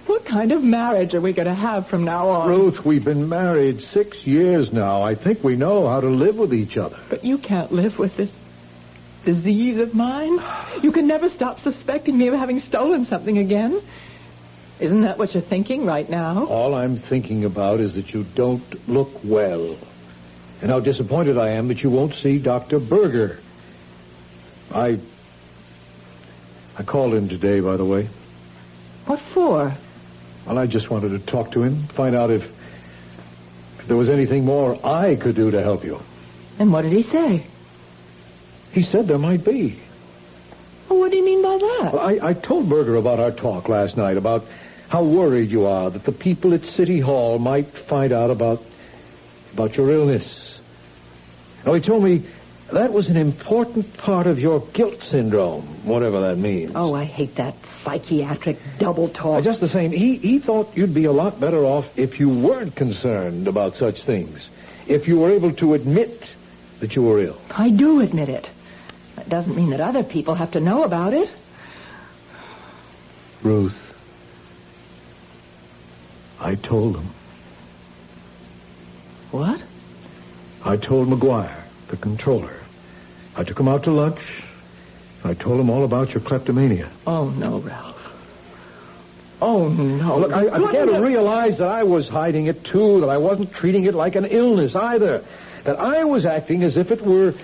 What kind of marriage are we going to have from now on? Ruth, we've been married 6 years now. I think we know how to live with each other. But you can't live with this disease of mine. You can never stop suspecting me of having stolen something again. Isn't that what you're thinking right now? All I'm thinking about is that you don't look well. And how disappointed I am that you won't see Dr. Berger. I called him today, by the way. What for? Well, I just wanted to talk to him, find out if there was anything more I could do to help you. And what did he say? He said there might be. Well, what do you mean by that? Well, I told Berger about our talk last night, about how worried you are that the people at City Hall might find out about your illness. Now, he told me that was an important part of your guilt syndrome, whatever that means. Oh, I hate that psychiatric double talk. Just the same, he thought you'd be a lot better off if you weren't concerned about such things. If you were able to admit that you were ill. I do admit it. That doesn't mean that other people have to know about it. Ruth, I told them. What? I told McGuire, the controller. I took him out to lunch. I told him all about your kleptomania. Oh, no, Ralph. Oh, no. Look, I began to realize that I was hiding it, too, that I wasn't treating it like an illness either, that I was acting as if it were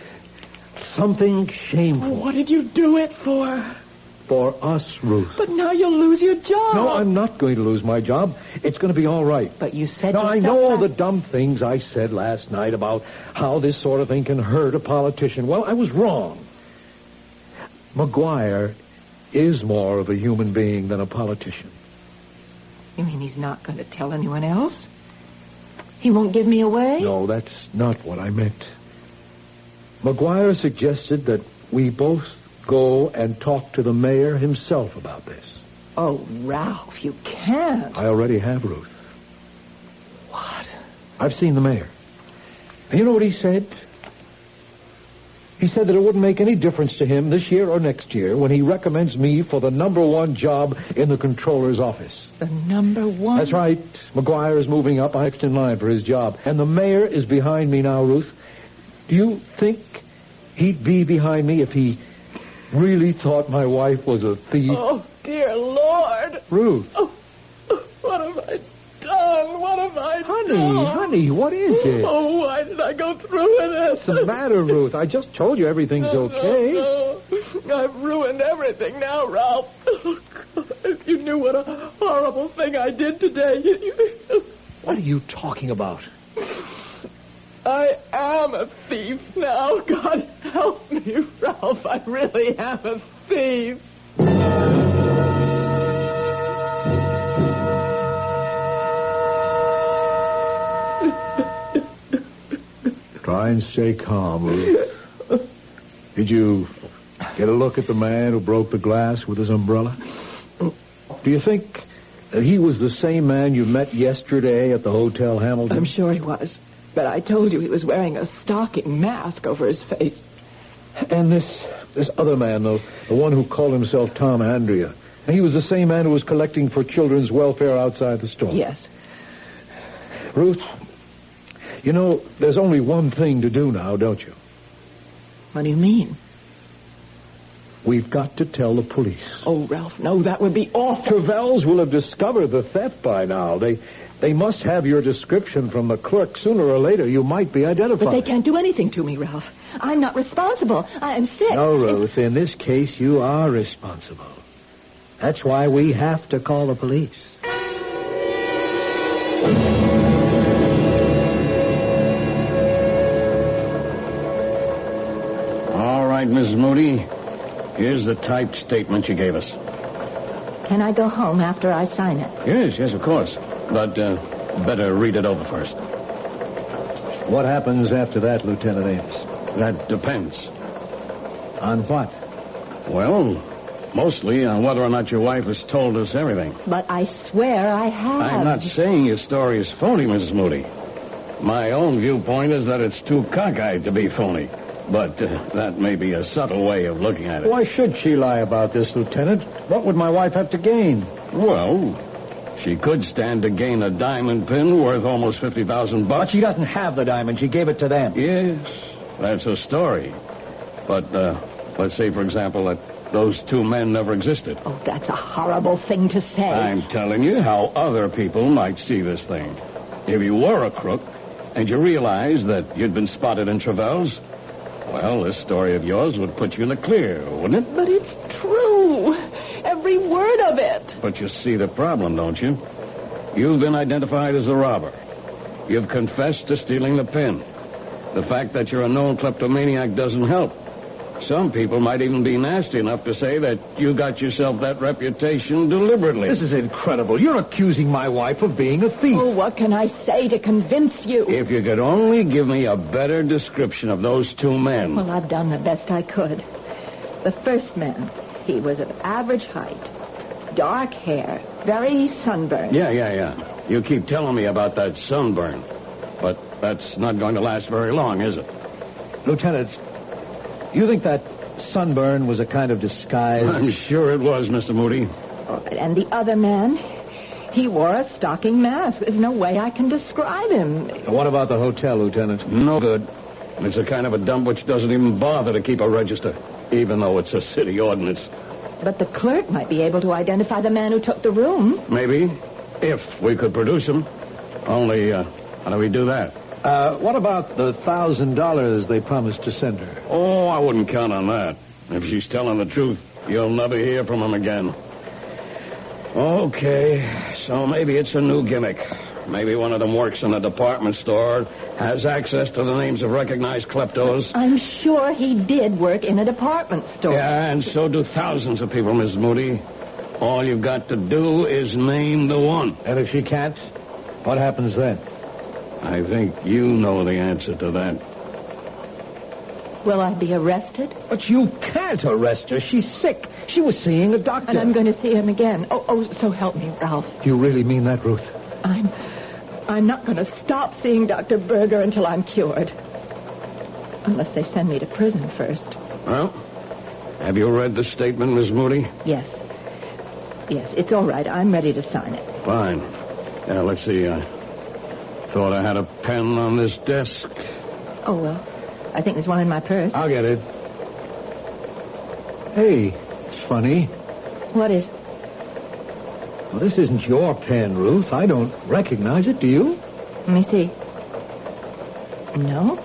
something shameful. Oh, what did you do it for? For us, Ruth. But now you'll lose your job. No, I'm not going to lose my job. It's going to be all right. But you said... Now, I know the dumb things I said last night about how this sort of thing can hurt a politician. Well, I was wrong. McGuire is more of a human being than a politician. You mean he's not going to tell anyone else? He won't give me away? No, that's not what I meant. McGuire suggested that we both go and talk to the mayor himself about this. Oh, Ralph, you can't. I already have, Ruth. What? I've seen the mayor. And you know what he said? He said that it wouldn't make any difference to him this year or next year when he recommends me for the #1 job in the controller's office. The #1? That's right. McGuire is moving up. I'm next in line for his job. And the mayor is behind me now, Ruth. Do you think he'd be behind me if he really thought my wife was a thief? Oh, dear Lord. Ruth. Oh, what have I done? What have I done? Honey, what is it? Oh, why did I go through with this? What's the matter, Ruth? I just told you everything's okay. No. I've ruined everything now, Ralph. If you knew what a horrible thing I did today. What are you talking about? I am a thief now. God help me, Ralph. I really am a thief. Try and stay calm, Ruth. Did you get a look at the man who broke the glass with his umbrella? Do you think that he was the same man you met yesterday at the Hotel Hamilton? I'm sure he was. But I told you he was wearing a stocking mask over his face. And this other man, the one who called himself Tom Andrea, he was the same man who was collecting for children's welfare outside the store? Yes. Ruth, you know, there's only one thing to do now, don't you? What do you mean? We've got to tell the police. Oh, Ralph, no, that would be awful. Trevells will have discovered the theft by now. They must have your description from the clerk. Sooner or later, you might be identified. But they can't do anything to me, Ralph. I'm not responsible. I am sick. No, Ruth, in this case, you are responsible. That's why we have to call the police. All right, Mrs. Moody. Here's the typed statement you gave us. Can I go home after I sign it? Yes, of course. But better read it over first. What happens after that, Lieutenant Ames? That depends. On what? Well, Mostly on whether or not your wife has told us everything. But I swear I have. I'm not saying your story is phony, Mrs. Moody. My own viewpoint is that it's too cockeyed to be phony. But that may be a subtle way of looking at it. Why should she lie about this, Lieutenant? What would my wife have to gain? Well, she could stand to gain a diamond pin worth almost $50,000. But she doesn't have the diamond. She gave it to them. Yes, that's a story. But let's say, for example, that those two men never existed. Oh, that's a horrible thing to say. I'm telling you how other people might see this thing. If you were a crook and you realized that you'd been spotted in Travels, well, this story of yours would put you in the clear, wouldn't it? But it's true. Every word of it. But you see the problem, don't you? You've been identified as a robber. You've confessed to stealing the pin. The fact that you're a known kleptomaniac doesn't help. Some people might even be nasty enough to say that you got yourself that reputation deliberately. This is incredible. You're accusing my wife of being a thief. Oh, what can I say to convince you? If you could only give me a better description of those two men. Well, I've done the best I could. The first man, he was of average height, dark hair, very sunburned. Yeah. You keep telling me about that sunburn. But that's not going to last very long, is it? Lieutenant, you think that sunburn was a kind of disguise? I'm sure it was, Mr. Moody. All right, and the other man, he wore a stocking mask. There's no way I can describe him. What about the hotel, Lieutenant? No good. It's a kind of a dump which doesn't even bother to keep a register, even though it's a city ordinance. But the clerk might be able to identify the man who took the room. Maybe, if we could produce him. Only, how do we do that? What about the $1,000 they promised to send her? Oh, I wouldn't count on that. If she's telling the truth, you'll never hear from him again. Okay, so maybe it's a new gimmick. Maybe one of them works in a department store, has access to the names of recognized kleptos. I'm sure he did work in a department store. Yeah, and so do thousands of people, Miss Moody. All you've got to do is name the one. And if she can't, what happens then? I think you know the answer to that. Will I be arrested? But you can't arrest her. She's sick. She was seeing a doctor. And I'm going to see him again. Oh, so help me, Ralph. You really mean that, Ruth? I'm not going to stop seeing Dr. Berger until I'm cured. Unless they send me to prison first. Well, have you read the statement, Miss Moody? Yes, it's all right. I'm ready to sign it. Fine. Yeah, let's see. Thought I had a pen on this desk. Oh, well, I think there's one in my purse. I'll get it. Hey, it's funny. What is? Well, this isn't your pen, Ruth. I don't recognize it, do you? Let me see. No,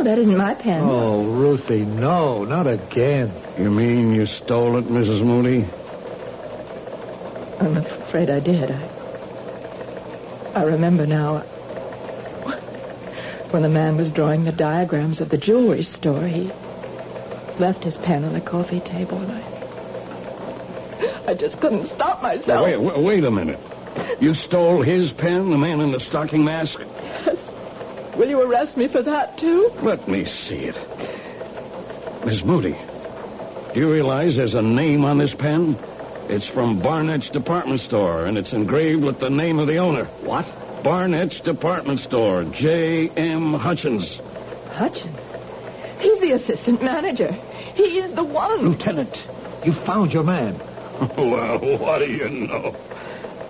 that isn't my pen. Oh, Ruthie, no, not again. You mean you stole it, Mrs. Moody? I'm afraid I did. I remember now. When the man was drawing the diagrams of the jewelry store, he left his pen on the coffee table, and I just couldn't stop myself. Wait a minute. You stole his pen, the man in the stocking mask? Yes. Will you arrest me for that, too? Let me see it. Miss Moody, do you realize there's a name on this pen? It's from Barnett's department store, and it's engraved with the name of the owner. What? Barnett's department store, J.M. Hutchins. Hutchins? He's the assistant manager. He's the one. Lieutenant, you found your man. Well, what do you know?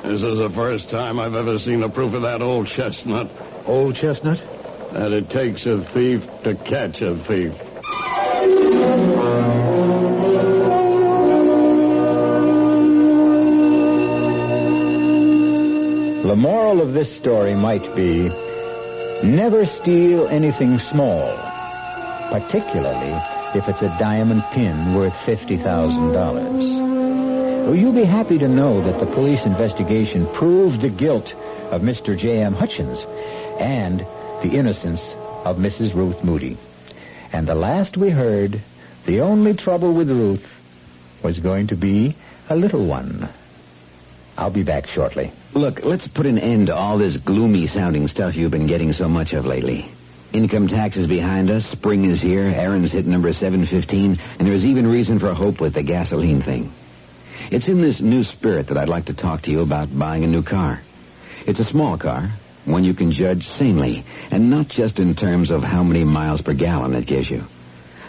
This is the first time I've ever seen the proof of that old chestnut. Old chestnut? That it takes a thief to catch a thief. The moral of this story might be, never steal anything small, particularly if it's a diamond pin worth $50,000. Well, you'll be happy to know that the police investigation proved the guilt of Mr. J.M. Hutchins and the innocence of Mrs. Ruth Moody. And the last we heard, the only trouble with Ruth was going to be a little one. I'll be back shortly. Look, let's put an end to all this gloomy-sounding stuff you've been getting so much of lately. Income tax is behind us, spring is here, Aaron's hit number 715, and there's even reason for hope with the gasoline thing. It's in this new spirit that I'd like to talk to you about buying a new car. It's a small car, one you can judge sanely, and not just in terms of how many miles per gallon it gives you.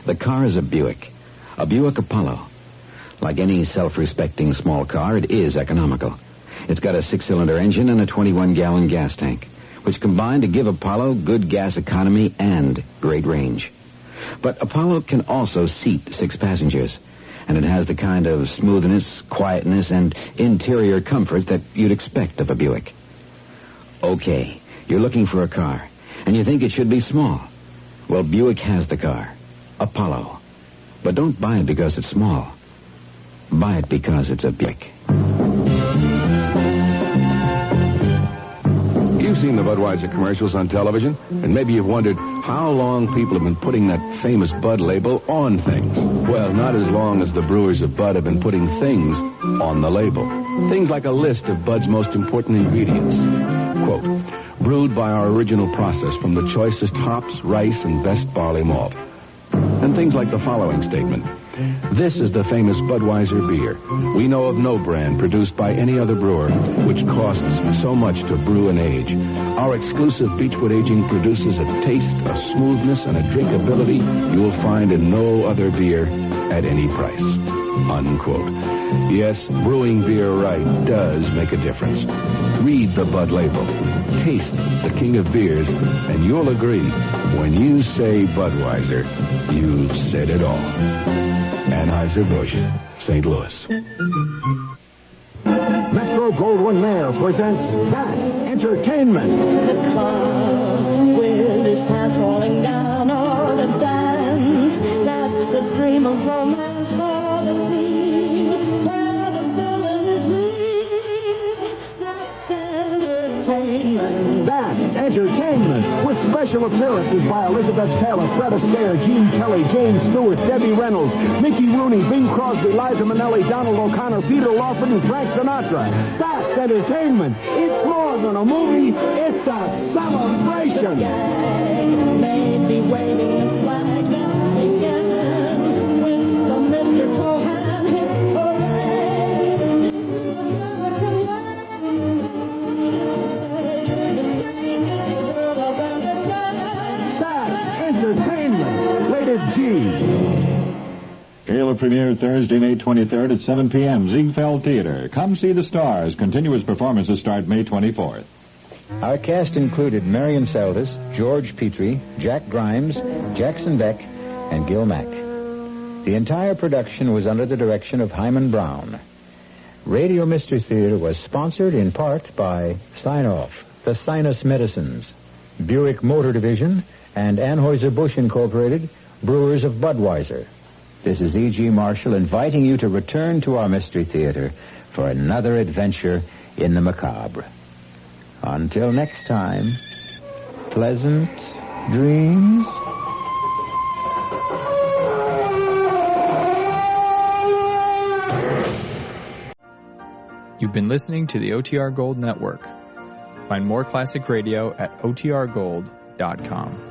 The car is a Buick Apollo. Like any self-respecting small car, it is economical. It's got a 6-cylinder engine and a 21-gallon gas tank, which combine to give Apollo good gas economy and great range. But Apollo can also seat 6 passengers, and it has the kind of smoothness, quietness, and interior comfort that you'd expect of a Buick. Okay, you're looking for a car, and you think it should be small. Well, Buick has the car, Apollo. But don't buy it because it's small. Buy it because it's a Buick. You've seen the Budweiser commercials on television, and maybe you've wondered how long people have been putting that famous Bud label on things. Well, not as long as the brewers of Bud have been putting things on the label. Things like a list of Bud's most important ingredients. Quote, brewed by our original process from the choicest hops, rice, and best barley malt. And things like the following statement. This is the famous Budweiser beer. We know of no brand produced by any other brewer which costs so much to brew and age. Our exclusive Beechwood aging produces a taste, a smoothness, and a drinkability you will find in no other beer at any price. Unquote. Yes, brewing beer right does make a difference. Read the Bud label. Taste the king of beers, and you'll agree, when you say Budweiser, you've said it all. Anheuser-Busch, St. Louis. Metro Goldwyn Mayer presents That's Entertainment. The club with his pants falling down, or the dance that's a dream of romance, or the sea where the villain is me. That's entertainment. That's Entertainment, with special appearances by Elizabeth Taylor, Fred Astaire, Gene Kelly, James Stewart, Debbie Reynolds, Mickey Rooney, Bing Crosby, Liza Minnelli, Donald O'Connor, Peter Lawford, and Frank Sinatra. That's Entertainment. It's more than a movie, it's a celebration. Maybe waving a flag again with the mistletoe hand hit parade. That's Entertainment. Rated G. Gala premiere Thursday, May 23rd at 7 p.m. Ziegfeld Theater. Come see the stars. Continuous performances start May 24th. Our cast included Marion Seldes, George Petrie, Jack Grimes, Jackson Beck, and Gil Mack. The entire production was under the direction of Hyman Brown. Radio Mystery Theater was sponsored in part by Sign-Off, the Sinus Medicines, Buick Motor Division, and Anheuser-Busch Incorporated, brewers of Budweiser. This is E.G. Marshall inviting you to return to our Mystery Theater for another adventure in the macabre. Until next time, pleasant dreams. You've been listening to the OTR Gold Network. Find more classic radio at otrgold.com.